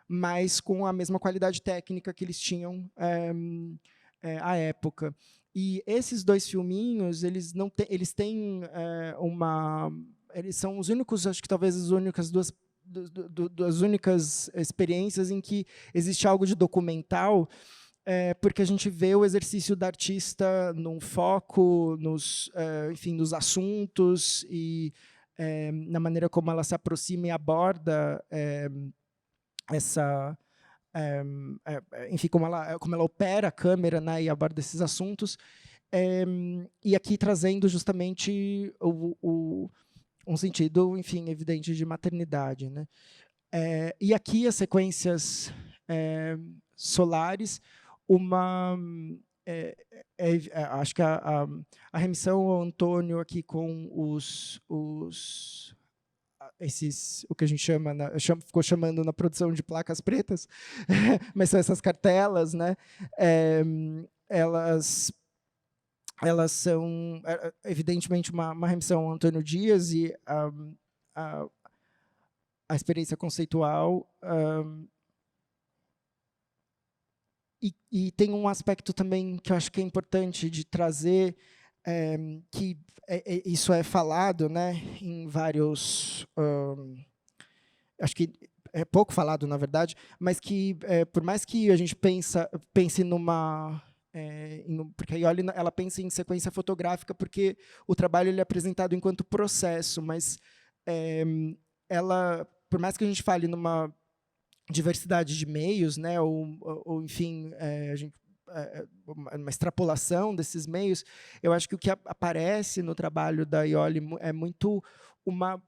mas com a mesma qualidade técnica que eles tinham à época. E esses dois filminhos, eles têm eles são os únicos, acho que talvez as únicas das únicas experiências em que existe algo de documental, porque a gente vê o exercício da artista num foco, enfim, nos assuntos e na maneira como ela se aproxima e aborda enfim, como ela opera a câmera, né, e aborda esses assuntos, e aqui trazendo justamente um sentido, enfim, evidente de maternidade, né? E aqui as sequências solares, acho que a remissão ao Antônio aqui com o que a gente ficou chamando na produção de placas pretas, mas são essas cartelas, né? Elas são, evidentemente, uma remissão ao Antônio Dias e a experiência conceitual. E tem um aspecto também que eu acho que é importante de trazer, que isso é falado, né, em vários... acho que é pouco falado, na verdade, mas que, por mais que a gente pense numa... porque a Iole, ela pensa em sequência fotográfica porque o trabalho ele é apresentado enquanto processo, mas ela, por mais que a gente fale numa diversidade de meios, né, ou enfim, uma extrapolação desses meios, eu acho que o que aparece no trabalho da Iole é muito uma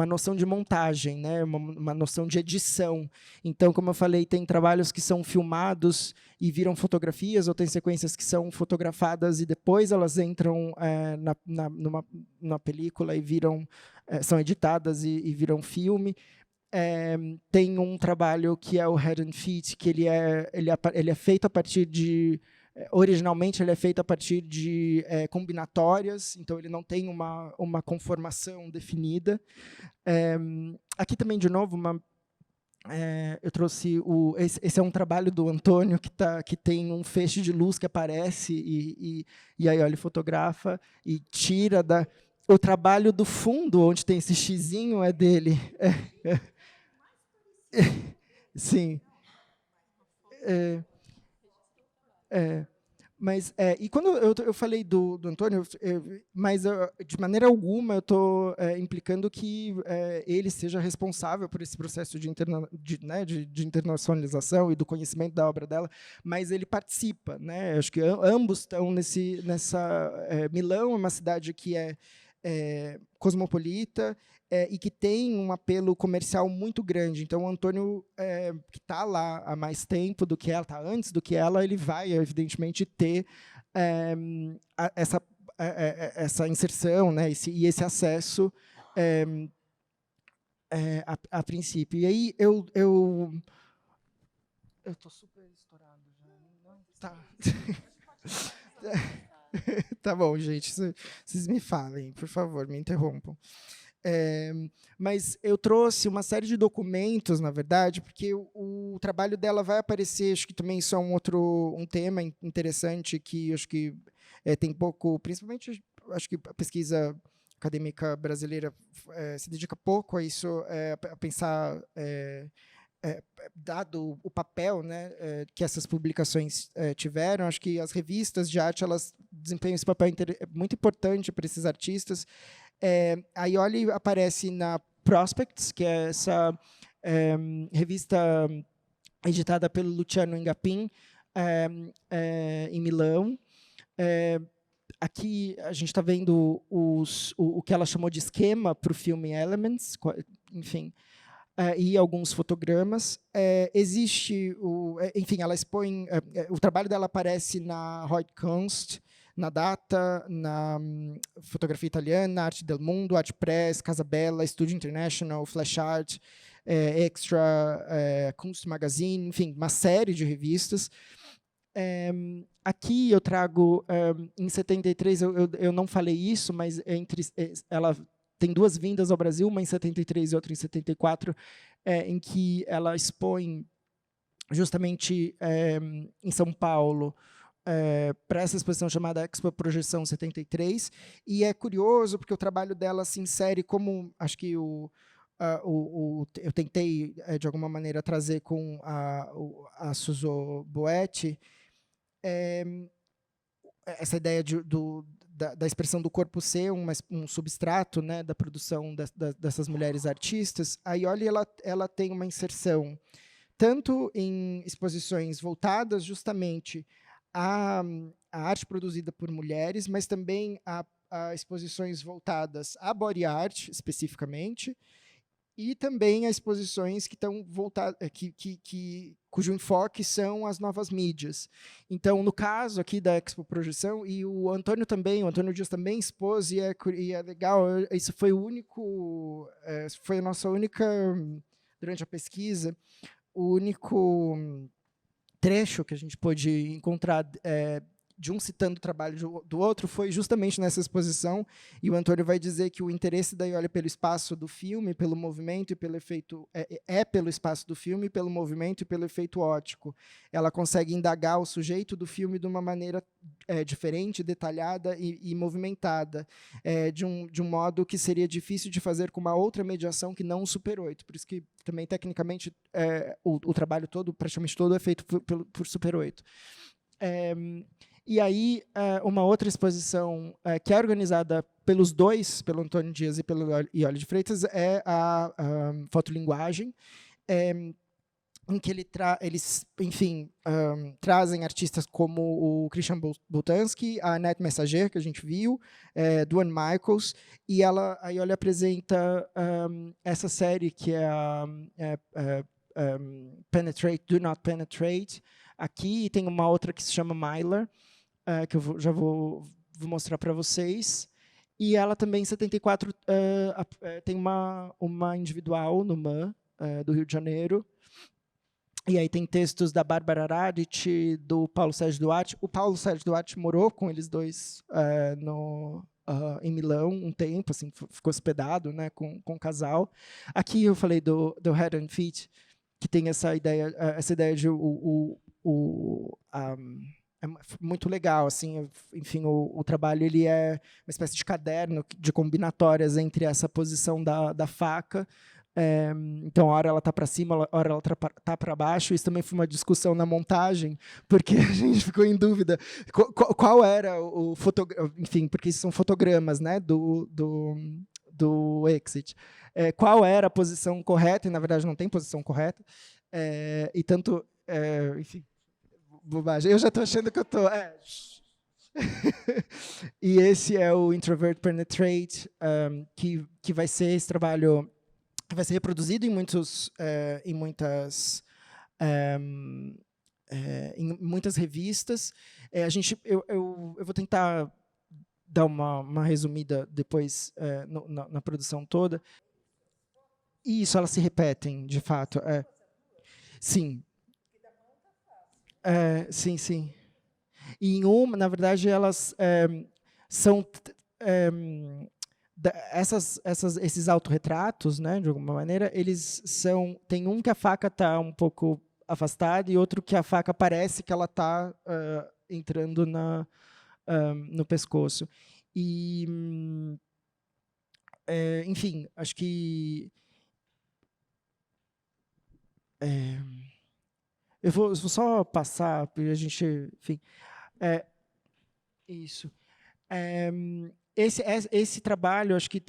noção de montagem, né, uma noção de edição. Então, como eu falei, tem trabalhos que são filmados e viram fotografias, ou tem sequências que são fotografadas e depois elas entram numa película e são editadas e viram filme. Tem um trabalho que é o Head and Feet, que ele é feito a partir de... Originalmente, ele é feito a partir de combinatórias, então ele não tem uma conformação definida. Aqui também, de novo, eu trouxe... Esse é um trabalho do Antônio, que tem um feixe de luz que aparece, e a Iole fotografa e tira o trabalho do fundo, onde tem esse xizinho, é dele. Sim. Mas, e quando eu falei do Antônio, mas de maneira alguma eu estou implicando que ele seja responsável por esse processo de internacionalização e do conhecimento da obra dela, mas ele participa, né? Acho que ambos estão nessa... Milão é uma cidade que é cosmopolita e que tem um apelo comercial muito grande. Então, o Antônio, que está lá há mais tempo do que ela, está antes do que ela, ele vai, evidentemente, ter essa inserção, né, e esse acesso a princípio. E aí, eu estou super estourado já. Não? Tá. Tá bom, gente. Vocês me falem, por favor, me interrompam. Mas eu trouxe uma série de documentos, na verdade, porque o trabalho dela vai aparecer, acho que também isso é um tema interessante que acho que tem pouco, principalmente, acho que a pesquisa acadêmica brasileira se dedica pouco a isso, a pensar dado o papel, né, que essas publicações tiveram, acho que as revistas de arte elas desempenham esse papel muito importante para esses artistas. A Iole aparece na Prospects, que é essa revista editada pelo Luciano Ingapin, em Milão. Aqui a gente está vendo o que ela chamou de esquema para o filme Elements, enfim, e alguns fotogramas. Existe, enfim, ela expõe, o trabalho dela aparece na Heute Kunst, na Data, na Fotografia Italiana, na Arte del Mundo, Arte Press, Casa Bella, Studio International, Flash Art, Extra, Kunst Magazine, enfim, uma série de revistas. Aqui eu trago, em 73, eu não falei isso, mas ela tem 2 vindas ao Brasil, uma em 73 e outra em 74, em que ela expõe justamente em São Paulo, para essa exposição chamada Expo Projeção 73, e é curioso porque o trabalho dela se insere como, acho que eu tentei, de alguma maneira, trazer com a Suso Boetti, essa ideia da expressão do corpo ser um substrato, né, da produção dessas mulheres artistas. A Iole ela tem uma inserção tanto em exposições voltadas justamente à arte produzida por mulheres, mas também a exposições voltadas à body art, especificamente, e também a exposições que estão voltadas, cujo enfoque são as novas mídias. Então, no caso aqui da Expo Projeção, e o Antônio Dias também expôs, e é legal, isso foi foi a nossa única, durante a pesquisa, o único trecho que a gente pôde encontrar de um citando o trabalho do outro foi justamente nessa exposição, e o Antônio vai dizer que o interesse da Iole pelo espaço do filme, pelo movimento e pelo efeito, pelo espaço do filme, pelo movimento e pelo efeito óptico. Ela consegue indagar o sujeito do filme de uma maneira diferente, detalhada e movimentada, de um modo que seria difícil de fazer com uma outra mediação que não o Super 8. Por isso que também, tecnicamente, o trabalho todo, praticamente todo, é feito por Super 8. E aí, uma outra exposição que é organizada pelos dois, pelo Antônio Dias e pelo Iole de Freitas, é a Fotolinguagem, em que eles, enfim, trazem artistas como o Christian Boltanski, a Annette Messager, que a gente viu, Duane Michaels, e a Iole apresenta essa série que é a Penetrate, Do Not Penetrate, aqui, e tem uma outra que se chama Myler, que eu já vou mostrar para vocês. E ela também, em 74, tem uma individual no MAN, do Rio de Janeiro. E aí tem textos da Bárbara Radic, do Paulo Sérgio Duarte. O Paulo Sérgio Duarte morou com eles dois em Milão um tempo, assim, ficou hospedado, né, com o casal. Aqui eu falei do Head and Feet, que tem essa ideia de é muito legal, assim, enfim, o trabalho ele é uma espécie de caderno de combinatórias entre essa posição da faca, então, a hora ela está para cima, a hora ela está para baixo. Isso também foi uma discussão na montagem, porque a gente ficou em dúvida qual era o fotograma, enfim, porque isso são fotogramas, né, do Exit. Qual era a posição correta, e na verdade não tem posição correta, e tanto, enfim, bobagem. Eu já estou achando que eu estou... E esse é o Introvert Penetrate, que vai ser esse trabalho que vai ser reproduzido em muitas revistas. Eu vou tentar dar uma resumida depois na produção toda. Isso, elas se repetem, de fato. Sim. Sim, sim. E na verdade, elas são... esses autorretratos, né, de alguma maneira, eles são... Tem um que a faca está um pouco afastada e outro que a faca parece que ela está entrando no pescoço. E, enfim, acho que... Eu vou só passar, porque a gente, enfim, isso. Esse trabalho, acho que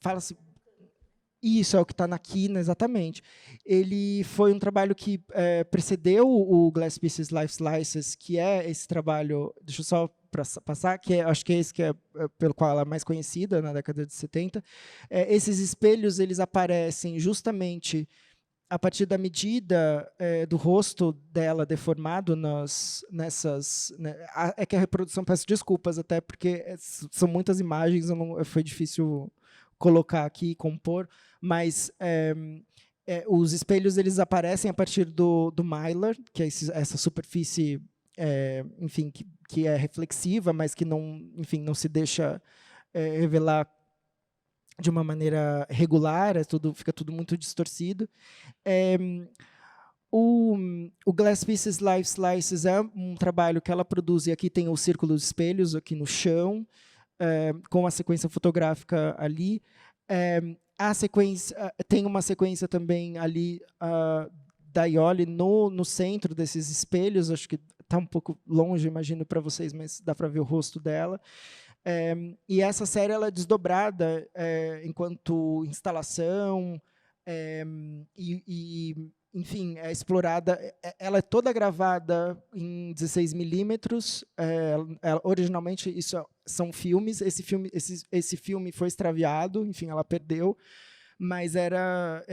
fala-se. Isso é o que está na quina, exatamente. Ele foi um trabalho que precedeu o Glass Pieces Life Slices, que é esse trabalho, deixa eu só passar, acho que é esse que é pelo qual ela é mais conhecida na década de 70. Esses espelhos eles aparecem justamente a partir da medida do rosto dela deformado nessas... Né, é que a reprodução, peço desculpas até, porque são muitas imagens, foi difícil colocar aqui e compor, mas os espelhos eles aparecem a partir do mylar, que é essa superfície, enfim, que é reflexiva, mas que não, enfim, não se deixa revelar de uma maneira regular, fica tudo muito distorcido. O Glass Pieces Life Slices é um trabalho que ela produz, e aqui tem o círculo de espelhos aqui no chão, com a sequência fotográfica ali. A sequência, tem uma sequência também ali da Iole no centro desses espelhos, acho que está um pouco longe, imagino, para vocês, mas dá para ver o rosto dela. E essa série ela é desdobrada enquanto instalação, enfim, é explorada. Ela é toda gravada em 16 milímetros. Originalmente, isso são filmes. Esse filme foi extraviado, enfim, ela perdeu. Mas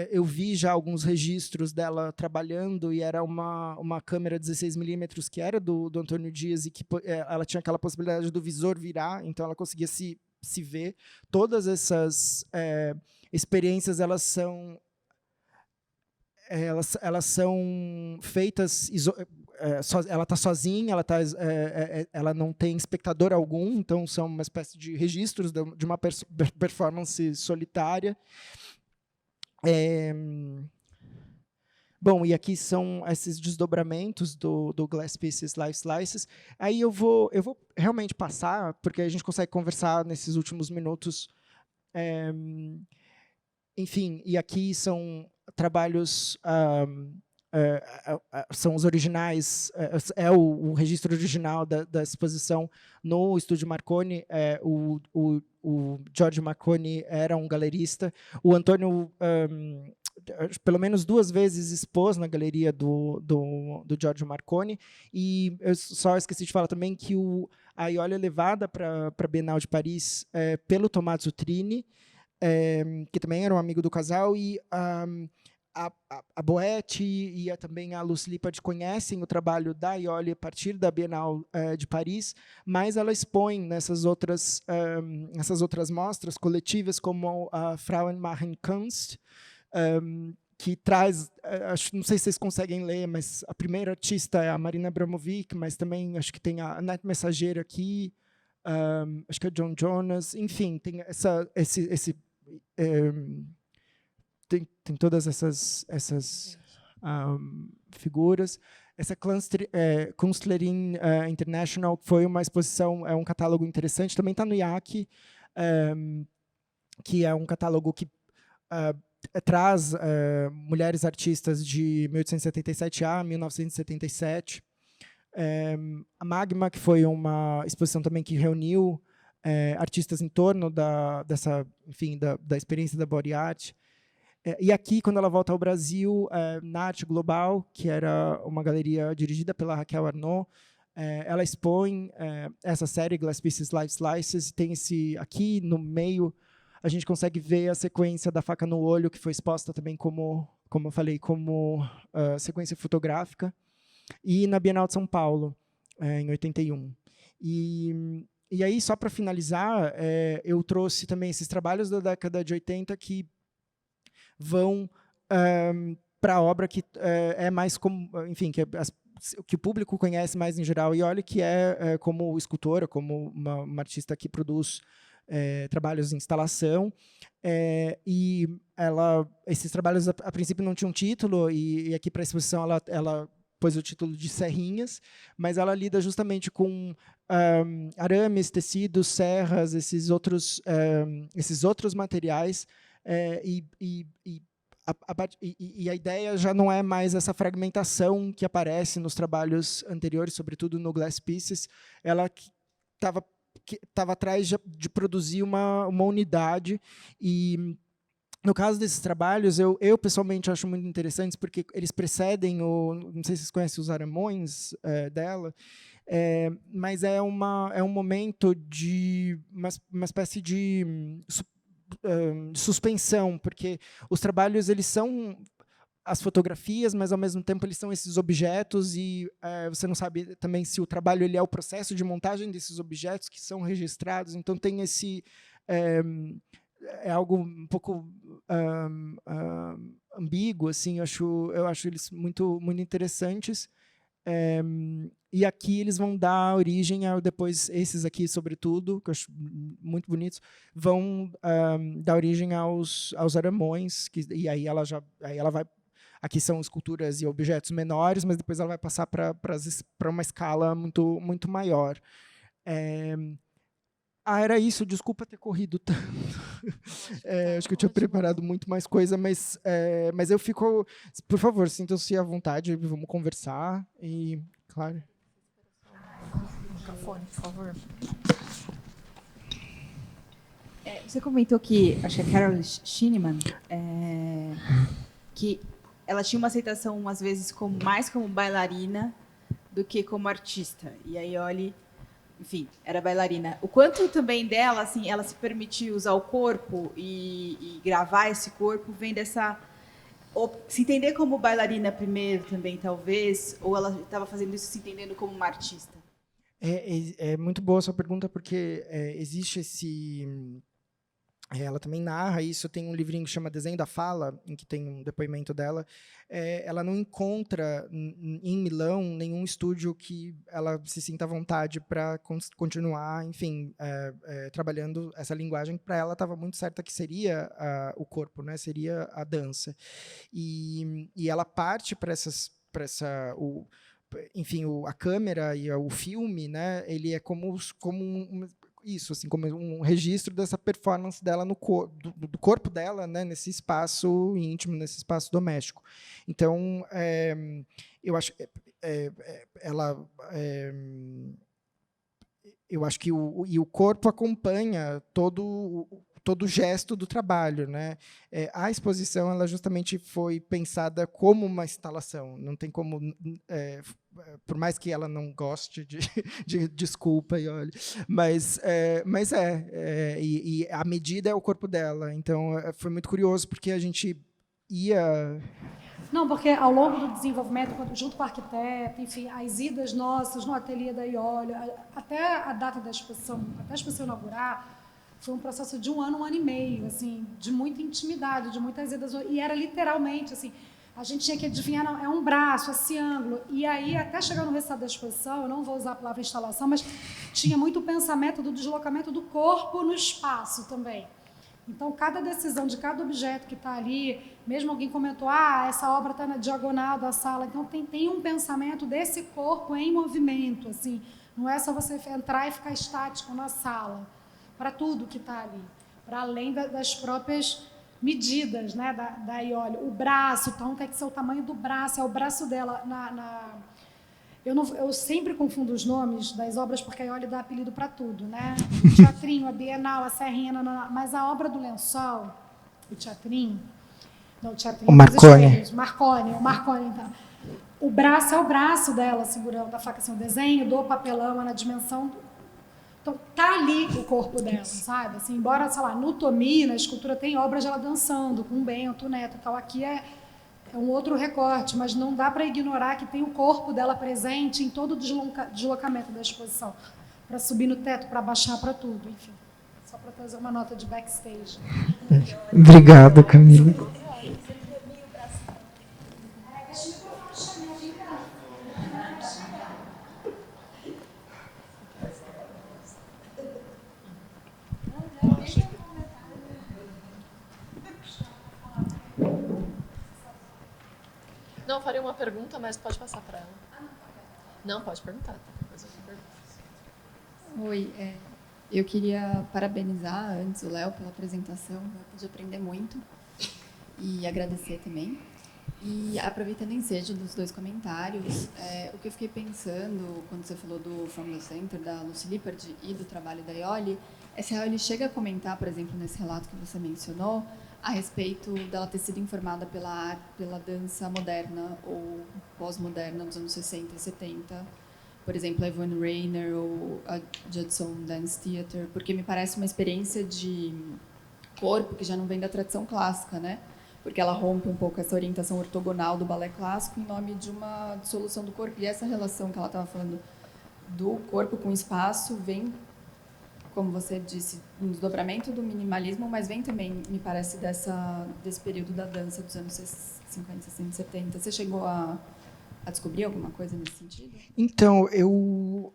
eu vi já alguns registros dela trabalhando, e era uma câmera 16 milímetros que era do Antônio Dias, e que ela tinha aquela possibilidade do visor virar, então ela conseguia se ver. Todas essas experiências elas são feitas, ela está sozinha, ela não tem espectador algum, então são uma espécie de registros de uma performance solitária. Bom, e aqui são esses desdobramentos do Glass Pieces Life Slices. Aí eu vou realmente passar, porque a gente consegue conversar nesses últimos minutos. Enfim, e aqui são trabalhos, são os originais, o registro original da exposição no Estúdio Marconi. O Giorgio Marconi era um galerista. O Antônio, pelo menos 2 vezes, expôs na galeria do Giorgio Marconi. E eu só esqueci de falar também que a Iole é levada para a Bienal de Paris pelo Tommaso Trini, que também era um amigo do casal, e a Boete e também a Lucy Lippard conhecem o trabalho da Iole a partir da Bienal de Paris, mas ela expõe nessas outras mostras coletivas, como a Frauenmachen-Kunst, que traz, não sei se vocês conseguem ler, mas a primeira artista é a Marina Abramovic, mas também acho que tem a Annette Messager aqui, acho que é John Jonas, enfim, tem tem todas essas figuras. Essa Künstlerin International foi uma exposição, é um catálogo interessante, também está no IAC, que é um catálogo que traz mulheres artistas de 1877 a 1977. A Magma, que foi uma exposição também que reuniu artistas em torno dessa, enfim, da experiência da body art. E aqui, quando ela volta ao Brasil, na Arte Global, que era uma galeria dirigida pela Raquel Arnaud, ela expõe essa série, Glass Pieces Life Slices, e tem aqui no meio, a gente consegue ver a sequência da Faca no Olho, que foi exposta também como eu falei, como sequência fotográfica, e na Bienal de São Paulo, em 81. E aí, só para finalizar, eu trouxe também esses trabalhos da década de 80 que vão para a obra que é mais como, enfim, que o público conhece mais em geral, e olha que como escultora, como uma artista que produz trabalhos em instalação, e esses trabalhos a princípio não tinham título, e aqui para a exposição ela pôs o título de Serrinhas, mas ela lida justamente com arames, tecidos, serras, esses outros materiais, e e a ideia já não é mais essa fragmentação que aparece nos trabalhos anteriores, sobretudo no Glass Pieces. Ela estava atrás de produzir uma unidade. E, no caso desses trabalhos, eu pessoalmente acho muito interessantes, porque eles precedem não sei se vocês conhecem os Aramões dela, mas é um momento de uma espécie de suspensão, porque os trabalhos eles são as fotografias, mas ao mesmo tempo eles são esses objetos, e você não sabe também se o trabalho ele é o processo de montagem desses objetos que são registrados. Então tem esse é algo um pouco ambíguo, assim. Eu acho eles muito interessantes. E aqui eles vão dar origem depois, esses aqui, sobretudo, que eu acho muito bonitos, vão dar origem aos aramões, e aí ela vai. Aqui são esculturas e objetos menores, mas depois ela vai passar para uma escala muito maior. Era isso, desculpa ter corrido tanto. Acho que eu tinha preparado muito mais coisa, mas eu fico... Por favor, sintam-se à vontade, vamos conversar. E, claro... Microfone, por favor. Você comentou que, acho que é Carol Schneemann, que ela tinha uma aceitação, às vezes, mais como bailarina do que como artista. E aí, olhe... Enfim, era bailarina. O quanto também dela, assim, ela se permitiu usar o corpo e gravar esse corpo, vem dessa... se entender como bailarina primeiro também, talvez, ou ela estava fazendo isso se entendendo como uma artista? É muito boa a sua pergunta, porque existe esse... Ela também narra isso. Tem um livrinho que chama Desenho da Fala, em que tem um depoimento dela. Ela não encontra em Milão nenhum estúdio que ela se sinta à vontade para continuar, enfim, trabalhando essa linguagem. Para ela estava muito certa que seria o corpo, né? Seria a dança. E ela parte para enfim, a câmera e o filme, né? Ele é como isso, assim, como um registro dessa performance dela do corpo dela, né, nesse espaço íntimo, nesse espaço doméstico. Então, eu acho eu acho que o corpo acompanha todo o gesto do trabalho, né? A exposição, ela justamente foi pensada como uma instalação. Não tem como, por mais que ela não goste de desculpa, e olha, mas e a medida é o corpo dela. Então foi muito curioso, porque a gente ia... Não, porque ao longo do desenvolvimento, junto com o arquiteto, enfim, as idas nossas no ateliê da Iole, até a data da exposição, até a exposição inaugurar, foi um processo de um ano e meio, assim, de muita intimidade, de muitas idas, e era literalmente assim, a gente tinha que adivinhar, não, é um braço, esse ângulo, e aí até chegar no resultado da exposição, eu não vou usar a palavra instalação, mas tinha muito o pensamento do deslocamento do corpo no espaço também. Então, cada decisão de cada objeto que está ali, mesmo alguém comentou, essa obra está na diagonal da sala, então tem um pensamento desse corpo em movimento, assim, não é só você entrar e ficar estático na sala, para tudo que está ali, para além das próprias medidas, né, da Iole. O braço, então tem que ser o tamanho do braço, é o braço dela. Eu sempre confundo os nomes das obras, porque a Iole dá apelido para tudo, né? O teatrinho, a Bienal, a Serrinha, mas a obra do lençol, o teatrinho... Não, o teatrinho... O Marconi. O Marconi, então. O braço é o braço dela, segurando a faca, assim, o desenho do papelão, na dimensão... Então, tá ali o corpo dela, sabe? Assim, embora, sei lá, no Tomi, na escultura, tem obras dela dançando, com o Bento, o Neto e tal. Aqui é um outro recorte, mas não dá para ignorar que tem o corpo dela presente em todo o deslocamento da exposição, para subir no teto, para baixar, para tudo, enfim. Só para trazer uma nota de backstage. Obrigada, Camila. Não, eu faria uma pergunta, mas pode passar para ela. Não, pode perguntar. Depois eu pergunto. Oi, eu queria parabenizar antes o Léo pela apresentação, eu pude aprender muito. e agradecer também. E aproveitando o ensejo dos dois comentários, o que eu fiquei pensando quando você falou do From the Center, da Lucy Lippard e do trabalho da Iole, é se a Iole chega a comentar, por exemplo, nesse relato que você mencionou, a respeito dela ter sido informada pela dança moderna ou pós-moderna dos anos 60 e 70, por exemplo, a Yvonne Rainer ou a Judson Dance Theater, porque me parece uma experiência de corpo que já não vem da tradição clássica, né? Porque ela rompe um pouco essa orientação ortogonal do balé clássico em nome de uma dissolução do corpo. E essa relação que ela estava falando do corpo com o espaço vem, como você disse, um desdobramento do minimalismo, mas vem também, me parece, desse período da dança dos anos 50, 60, 70. Você chegou a descobrir alguma coisa nesse sentido? Então, eu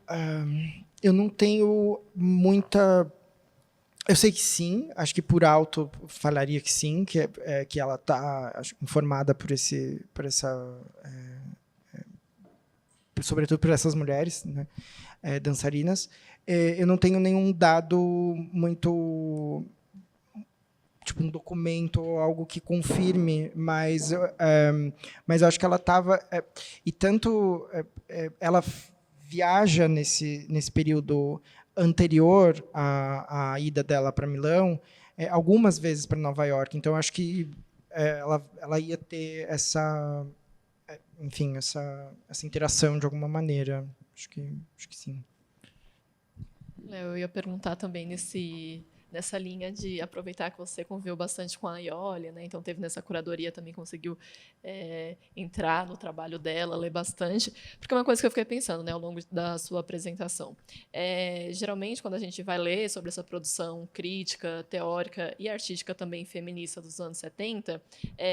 não tenho muita... Eu sei que sim, acho que por alto falaria que sim, que ela está informada sobretudo por essas mulheres, né, dançarinas. Eu não tenho nenhum dado muito, tipo um documento ou algo que confirme, mas eu acho que ela estava e tanto ela viaja nesse período anterior à ida dela para Milão, algumas vezes para Nova York. Então, acho que ela ia ter essa interação de alguma maneira. Acho que sim. Eu ia perguntar também nessa linha de aproveitar que você conviveu bastante com a Iole, né? Então teve nessa curadoria também, conseguiu entrar no trabalho dela, ler bastante, porque é uma coisa que eu fiquei pensando, né, ao longo da sua apresentação. Geralmente, quando a gente vai ler sobre essa produção crítica, teórica e artística também feminista dos anos 70,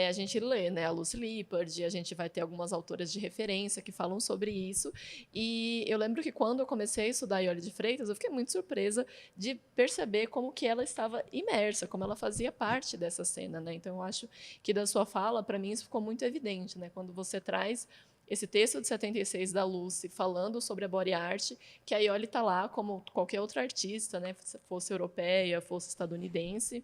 a gente lê, né, a Lucy Lippard, a gente vai ter algumas autoras de referência que falam sobre isso, e eu lembro que quando eu comecei a estudar a Iole de Freitas, eu fiquei muito surpresa de perceber como que ela estava imersa, como ela fazia parte dessa cena, né? Então, eu acho que da sua fala, para mim, isso ficou muito evidente, né? Quando você traz esse texto de 76 da Lucy falando sobre a body art, que a Iole está lá como qualquer outra artista, né? Fosse europeia, fosse estadunidense.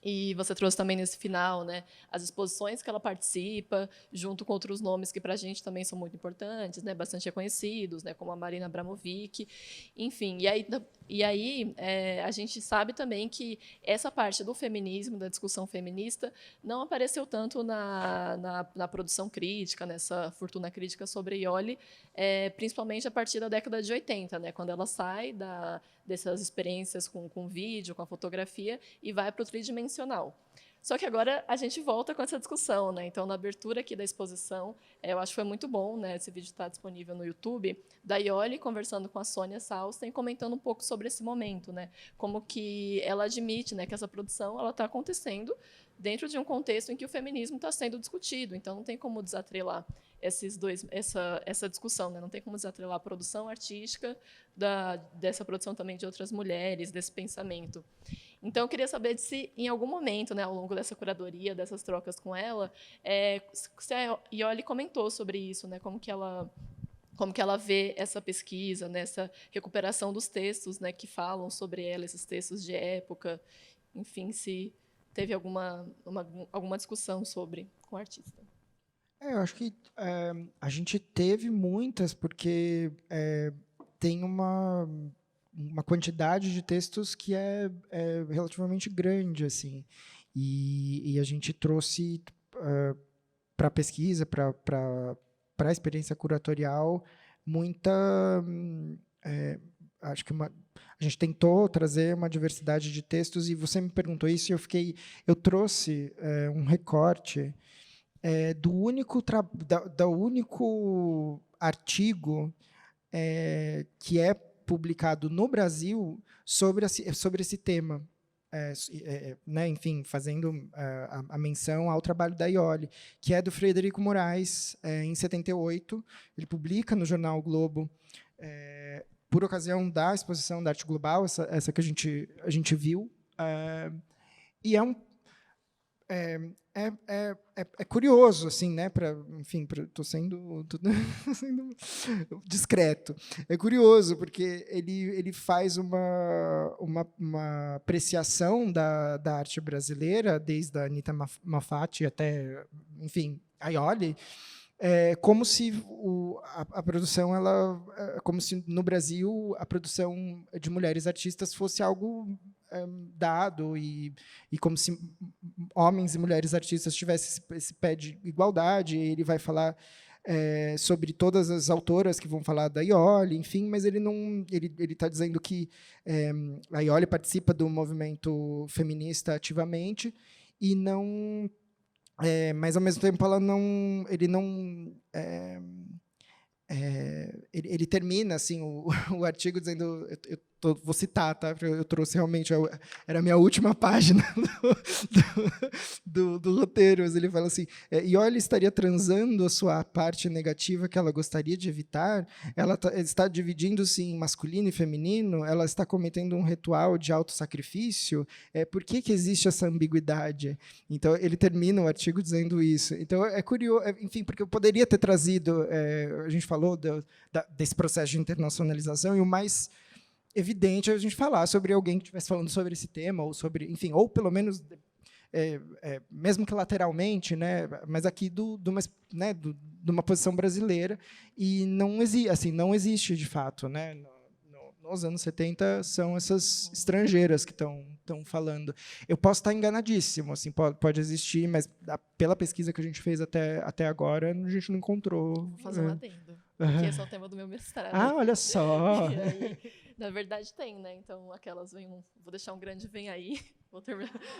E você trouxe também nesse final, né, as exposições que ela participa, junto com outros nomes que para a gente também são muito importantes, né, bastante reconhecidos, né, como a Marina Abramovic, enfim. E aí a gente sabe também que essa parte do feminismo, da discussão feminista, não apareceu tanto na produção crítica, nessa fortuna crítica sobre Iole, principalmente a partir da década de 80, né, quando ela sai dessas experiências com vídeo, com a fotografia, e vai para o tridimensional. Só que agora a gente volta com essa discussão, né? Então, na abertura aqui da exposição, eu acho que foi muito bom, né? Esse vídeo está disponível no YouTube, da Iole conversando com a Sônia Salsten, comentando um pouco sobre esse momento, né? Como que ela admite, né, que essa produção ela está acontecendo dentro de um contexto em que o feminismo está sendo discutido. Então, não tem como desatrelar essa discussão, né? Não tem como desatrelar a produção artística dessa produção também de outras mulheres, desse pensamento. Então, eu queria saber se, em algum momento, né, ao longo dessa curadoria, dessas trocas com ela, se a Iole comentou sobre isso, né, como que ela vê essa pesquisa, né, essa recuperação dos textos, né, que falam sobre ela, esses textos de época, enfim, se teve alguma discussão com o artista. Eu acho que a gente teve muitas, porque tem uma quantidade de textos que é relativamente grande, assim, e a gente trouxe para a pesquisa, para a experiência curatorial, muita... acho que a gente tentou trazer uma diversidade de textos, e você me perguntou isso, e eu trouxe um recorte do único artigo que é publicado no Brasil sobre esse tema, né, enfim, fazendo a menção ao trabalho da Iole, que é do Frederico Moraes, em 78. Ele publica no jornal o Globo, por ocasião da exposição da Arte Global, essa que a gente viu, e É curioso, assim, né? Enfim, estou sendo discreto. É curioso porque ele faz uma apreciação da arte brasileira, desde a Anita Malfatti até, enfim, Aioli, como se a produção, como se no Brasil a produção de mulheres artistas fosse algo dado e como se homens e mulheres artistas tivessem esse pé de igualdade. Ele vai falar sobre todas as autoras que vão falar da Aioli, enfim, mas ele está dizendo que a Aioli participa do movimento feminista ativamente e não, mas ao mesmo tempo ele termina assim o artigo dizendo, vou citar, tá? Eu trouxe realmente, era a minha última página do roteiro. Ele fala assim: Aioli estaria transando a sua parte negativa que ela gostaria de evitar, ela está dividindo-se em masculino e feminino, ela está cometendo um ritual de autossacrifício. Por que existe essa ambiguidade? Então, ele termina o artigo dizendo isso. Então, é curioso, enfim, porque eu poderia ter trazido, a gente falou desse processo de internacionalização, e o mais evidente é a gente falar sobre alguém que estivesse falando sobre esse tema, ou sobre, enfim, ou pelo menos, mesmo que lateralmente, né, mas aqui de uma posição brasileira, e não existe de fato, né, nos anos 70 são essas estrangeiras que estão falando. Eu posso estar enganadíssimo, assim, pode existir, mas pela pesquisa que a gente fez até agora, a gente não encontrou. Vou fazer um adendo, porque esse é o tema do meu mestrado. Olha só! E aí, na verdade tem, né? Então, aquelas vou deixar um grande vem aí,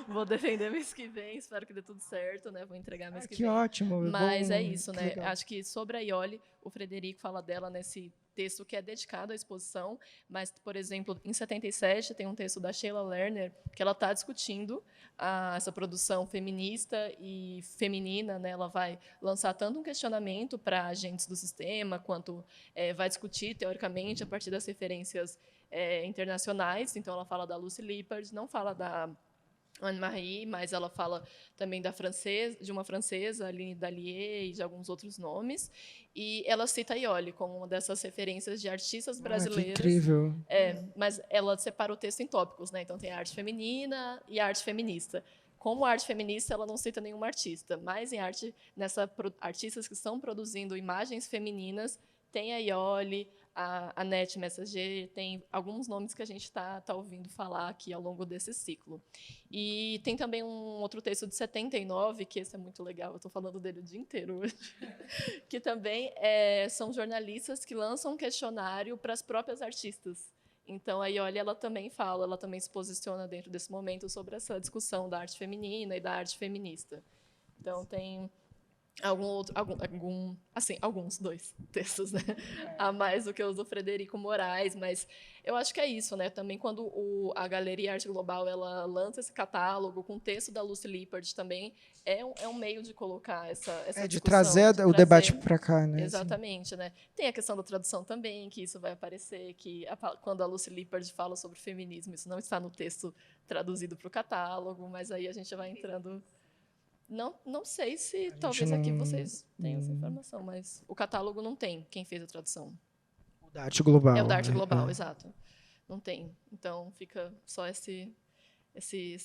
vou defender mês que vem, espero que dê tudo certo, né? Vou entregar mês que vem. Que ótimo! Mas bom, é isso, né? legal. Acho que sobre a Aioli, o Frederico fala dela nesse texto que é dedicado à exposição, mas, por exemplo, em 77 tem um texto da Sheila Lerner que ela está discutindo essa produção feminista e feminina, né? Ela vai lançar tanto um questionamento para agentes do sistema, quanto vai discutir, teoricamente, a partir das referências internacionais. Então, ela fala da Lucy Lippard, não fala da Anne-Marie, mas ela fala também de uma francesa, Aline Dallier, e de alguns outros nomes. E ela cita a Aioli como uma dessas referências de artistas brasileiras. Que incrível! Mas ela separa o texto em tópicos, né? Então tem a arte feminina e a arte feminista. Como arte feminista, ela não cita nenhuma artista, mas em artistas que estão produzindo imagens femininas, tem a Aioli, a Annette Messager, tem alguns nomes que a gente está ouvindo falar aqui ao longo desse ciclo. E tem também um outro texto de 79, que esse é muito legal, eu estou falando dele o dia inteiro hoje, que também são jornalistas que lançam um questionário para as próprias artistas. Então, a Aioli, ela também se posiciona dentro desse momento sobre essa discussão da arte feminina e da arte feminista. Então, tem alguns dois textos, né? A mais do que os do Frederico Moraes, mas eu acho que é isso, né? Também quando a Galeria Arte Global ela lança esse catálogo com o texto da Lucy Lippard, também é um meio de colocar essa discussão, de trazer o debate para cá, né? Exatamente, né? Tem a questão da tradução também, que isso vai aparecer, que quando a Lucy Lippard fala sobre feminismo, isso não está no texto traduzido para o catálogo, mas aí a gente vai entrando. Não sei se talvez aqui vocês tenham essa informação, mas o catálogo não tem quem fez a tradução. O da Arte Global. É o da Arte Global, exato. Não tem. Então, fica só esse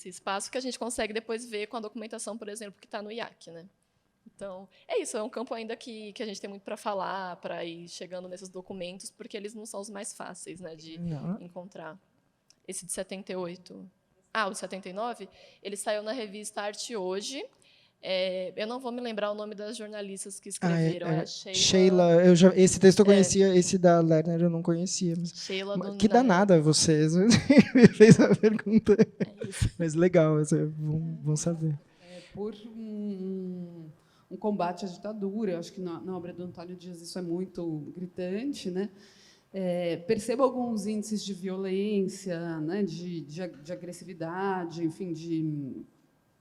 espaço que a gente consegue depois ver com a documentação, por exemplo, que está no IAC, né? Então, é isso. É um campo ainda que a gente tem muito para falar, para ir chegando nesses documentos, porque eles não são os mais fáceis, né, de encontrar. Esse de 78. O de 79, ele saiu na revista Arte Hoje. Eu não vou me lembrar o nome das jornalistas que escreveram. É a Sheila. Esse texto eu conhecia, esse da Lerner eu não conhecia. Mas, Sheila que danada vocês. Me fez a pergunta. Mas legal, bom saber. Por um combate à ditadura, eu acho que na obra do Antônio Dias isso é muito gritante, né? Percebo alguns índices de violência, né? de agressividade, enfim,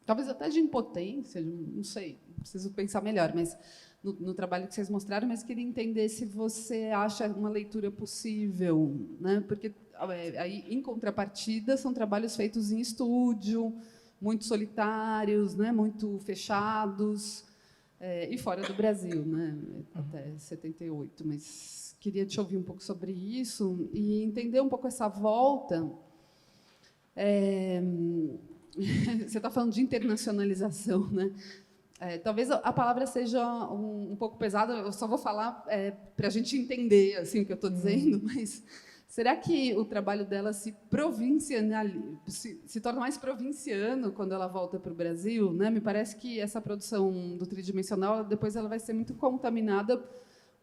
talvez até de impotência, não sei, preciso pensar melhor, mas no trabalho que vocês mostraram, mas queria entender se você acha uma leitura possível, né? Porque aí, em contrapartida, são trabalhos feitos em estúdio, muito solitários, né, muito fechados, e fora do Brasil, né, até 78. Mas queria te ouvir um pouco sobre isso e entender um pouco essa volta. Você está falando de internacionalização, né? Talvez a palavra seja um pouco pesada, eu só vou falar para a gente entender assim, o que eu estou dizendo, mas será que o trabalho dela se torna mais provinciano quando ela volta para o Brasil? Né? Me parece que essa produção do tridimensional, depois ela vai ser muito contaminada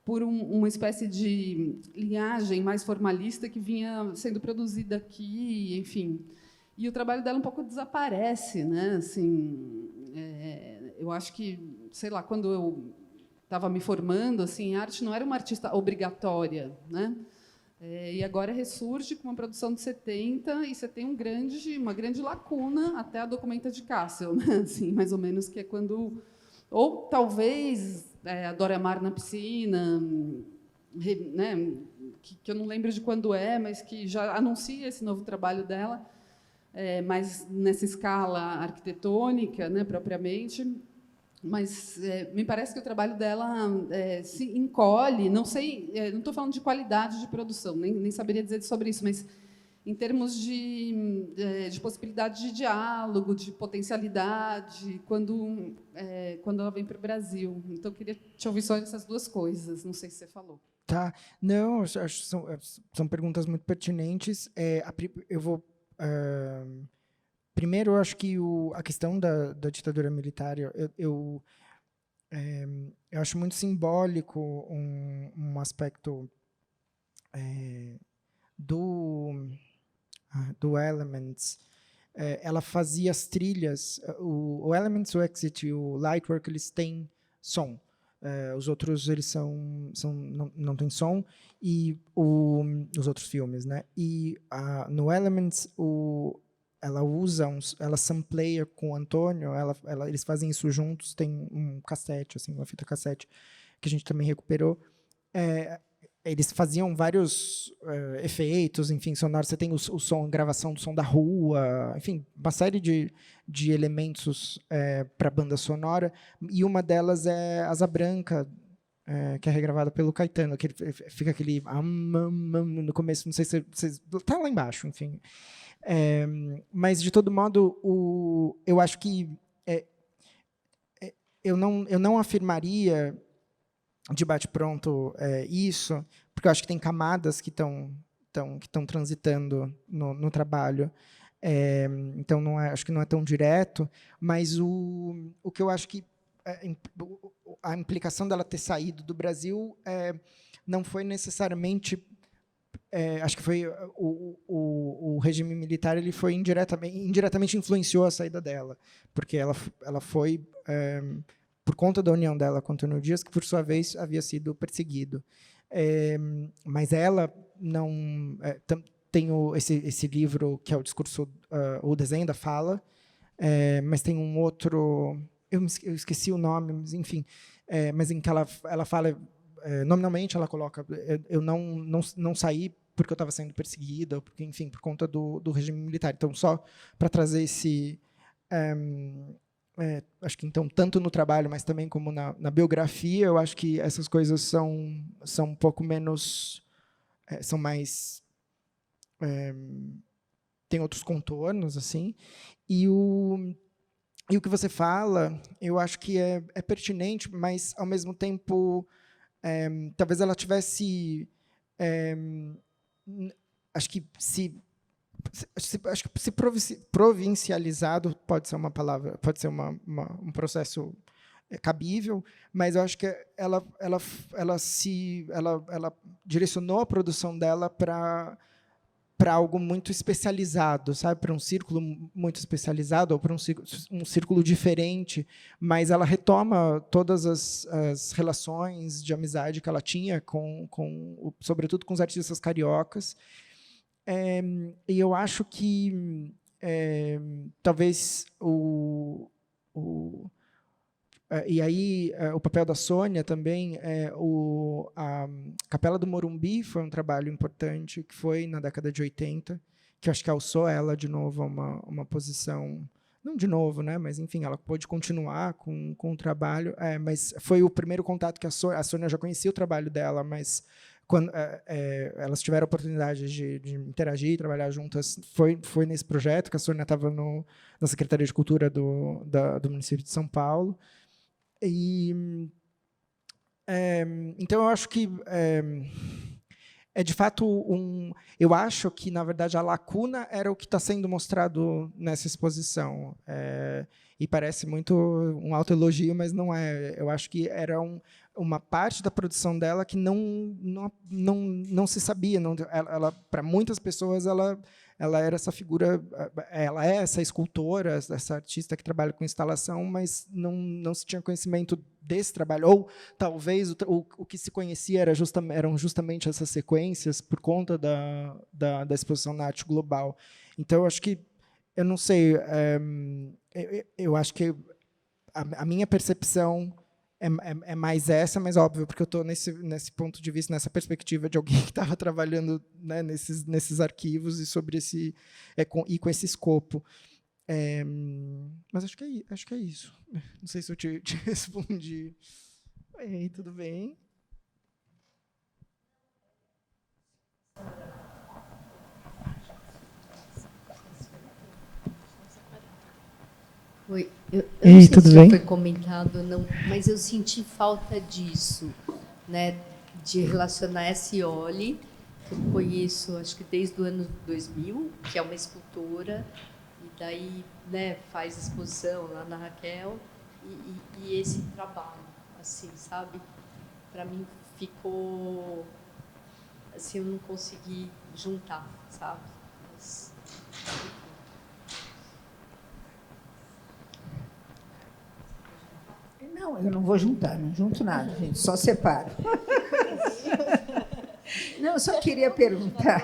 por uma espécie de linhagem mais formalista que vinha sendo produzida aqui, enfim. E o trabalho dela um pouco desaparece, né? Assim, eu acho que, sei lá, quando eu estava me formando, assim, a arte não era uma artista obrigatória, né? E agora ressurge com uma produção de 70 e você tem uma grande lacuna até a Documenta de Kassel, né? Assim, mais ou menos, que é quando... Ou, talvez, a Dora Maar na piscina, né? Que eu não lembro de quando mas que já anuncia esse novo trabalho dela, mas nessa escala arquitetônica, né, propriamente. Mas me parece que o trabalho dela se encolhe, não sei, não estou falando de qualidade de produção, nem saberia dizer sobre isso, mas em termos de possibilidade de diálogo, de potencialidade, quando ela vem para o Brasil. Então, eu queria te ouvir só essas duas coisas, não sei se você falou. Tá, não, acho que são perguntas muito pertinentes. Eu vou... primeiro, eu acho que a questão da ditadura militar, eu acho muito simbólico um aspecto do Elements. Ela fazia as trilhas, o Elements, o Exit e o Lightwork, eles têm som. Os outros eles não têm som, e os outros filmes, né? E no Elements ela sampleia com o Antônio, eles fazem isso juntos, tem um cassete, assim, uma fita cassete, que a gente também recuperou. Eles faziam vários efeitos, enfim, sonoros. Você tem o som, gravação do som da rua, enfim, uma série de elementos para a banda sonora, e uma delas é Asa Branca, que é regravada pelo Caetano, que fica aquele no começo, não sei se vocês... Está lá embaixo, enfim. Mas, de todo modo, eu acho que eu não afirmaria de bate-pronto isso, porque eu acho que tem camadas que estão transitando no trabalho. Então, acho que não é tão direto, mas o que eu acho que a implicação dela ter saído do Brasil não foi necessariamente... acho que foi o regime militar, ele foi indiretamente influenciou a saída dela, porque ela foi por conta da união dela com Antônio Dias, que por sua vez havia sido perseguido. Mas ela não tem esse livro que é o discurso, o desenho da fala, mas tem um outro, eu esqueci o nome, mas enfim, mas em que ela fala nominalmente, ela coloca: eu não saí porque eu estava sendo perseguida, porque, enfim, por conta do regime militar. Então, só para trazer esse... acho que, então, tanto no trabalho, mas também como na biografia, eu acho que essas coisas são um pouco menos... são mais... tem outros contornos, assim. E o que você fala, eu acho que é pertinente, mas, ao mesmo tempo, talvez ela tivesse... acho que se provincializado pode ser uma palavra, pode ser um processo cabível, mas eu acho que ela direcionou a produção dela para algo muito especializado, sabe, para um círculo muito especializado ou para um círculo diferente, mas ela retoma todas as relações de amizade que ela tinha sobretudo com os artistas cariocas. E eu acho que talvez e aí o papel da Sônia também, a Capela do Morumbi foi um trabalho importante, que foi na década de 80, que eu acho que alçou ela de novo a uma posição, não de novo, né? Mas enfim, ela pôde continuar com o trabalho. Mas foi o primeiro contato que a Sônia já conhecia o trabalho dela, mas quando elas tiveram a oportunidade de interagir, trabalhar juntas, foi nesse projeto que a Sônia estava na Secretaria de Cultura do município de São Paulo. Então, eu acho que de fato eu acho que, na verdade, a lacuna era o que está sendo mostrado nessa exposição. E parece muito um autoelogio, mas não é. Eu acho que era uma parte da produção dela que não se sabia. Para muitas pessoas, ela era essa figura, ela é essa escultora, essa artista que trabalha com instalação, mas não se tinha conhecimento desse trabalho. Ou talvez o que se conhecia eram justamente essas sequências por conta da exposição na arte global. Então, eu acho que, eu não sei, eu acho que a minha percepção é mais essa, mas óbvio, porque eu estou nesse ponto de vista, nessa perspectiva de alguém que estava trabalhando, né, nesses arquivos e sobre e com esse escopo. Mas acho que é isso. Não sei se eu te respondi. Ei, tudo bem? Oi, eu não Ei, sei tudo se bem? foi comentado, não, mas eu senti falta disso, né, de relacionar essa Iole, que eu conheço, acho que desde o ano 2000, que é uma escultora, e daí, né, faz exposição lá na Raquel, e esse trabalho, assim, sabe? Para mim ficou, assim, eu não consegui juntar, sabe? Mas, Não, eu não vou juntar, não junto nada, gente, só separo. Não, eu só queria perguntar.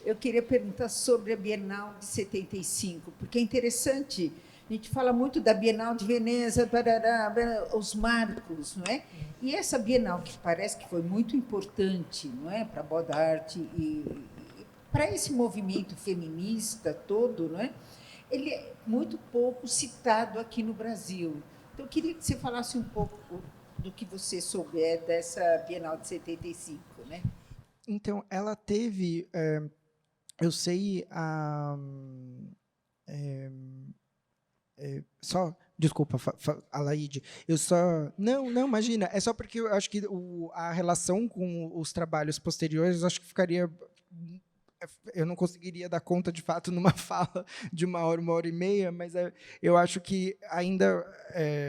Eu queria perguntar sobre a Bienal de 75, porque é interessante, a gente fala muito da Bienal de Veneza, barará, os marcos, não é? E essa Bienal, que parece que foi muito importante, não é, para a Boa Arte e para esse movimento feminista todo, não é? Ele é muito pouco citado aqui no Brasil. Então, eu queria que você falasse um pouco do que você souber dessa Bienal de 75, né? Então, ela teve, eu sei, só, desculpa, Alaide, eu só, não, imagina, é só porque eu acho que a relação com os trabalhos posteriores, eu acho que ficaria, eu não conseguiria dar conta, de fato, numa fala de 1 hora e meia, mas eu acho que ainda,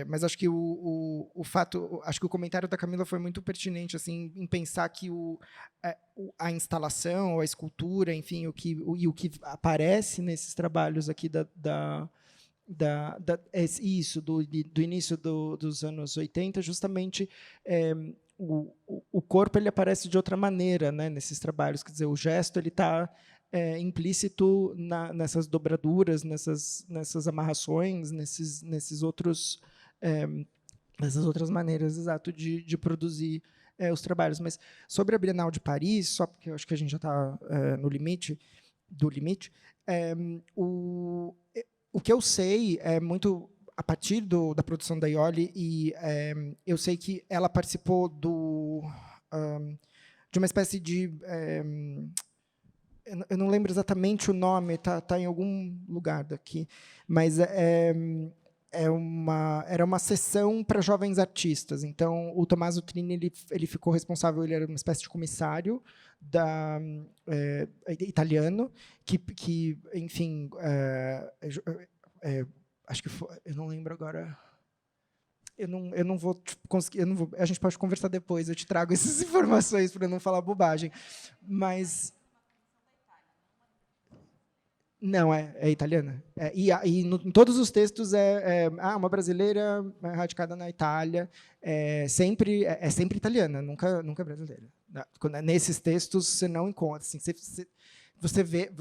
mas acho que o fato, acho que o comentário da Camila foi muito pertinente, assim, em pensar que a instalação, a escultura, enfim, o que aparece nesses trabalhos aqui isso do início dos anos 80, justamente o corpo ele aparece de outra maneira, né, nesses trabalhos, quer dizer, o gesto ele está implícito nessas dobraduras, nessas amarrações, nessas outras maneiras, exato, de produzir os trabalhos. Mas sobre a Bienal de Paris, só porque eu acho que a gente já está no limite do limite, o que eu sei é muito a partir da produção da Iole, e eu sei que ela participou de uma espécie de... eu não lembro exatamente o nome, tá em algum lugar daqui, mas era uma sessão para jovens artistas. Então, o Tommaso Trini ele ficou responsável, ele era uma espécie de comissário italiano, que enfim... acho que foi, eu não lembro agora. Eu não vou conseguir. A gente pode conversar depois. Eu te trago essas informações para não falar bobagem. Mas não é italiana. Em todos os textos uma brasileira radicada na Itália. Sempre italiana, nunca brasileira. Nesses textos você não encontra. Assim, você vê,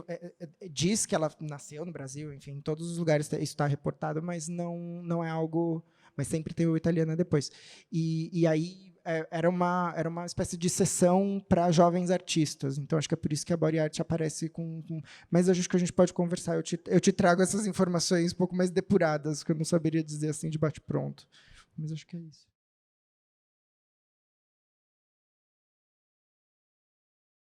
diz que ela nasceu no Brasil, enfim, em todos os lugares isso está reportado, mas não é algo, mas sempre tem o italiano depois. E aí era uma espécie de sessão para jovens artistas. Então, acho que é por isso que a Body Art aparece mas acho que a gente pode conversar. Eu te trago essas informações um pouco mais depuradas, que eu não saberia dizer assim de bate-pronto. Mas acho que é isso.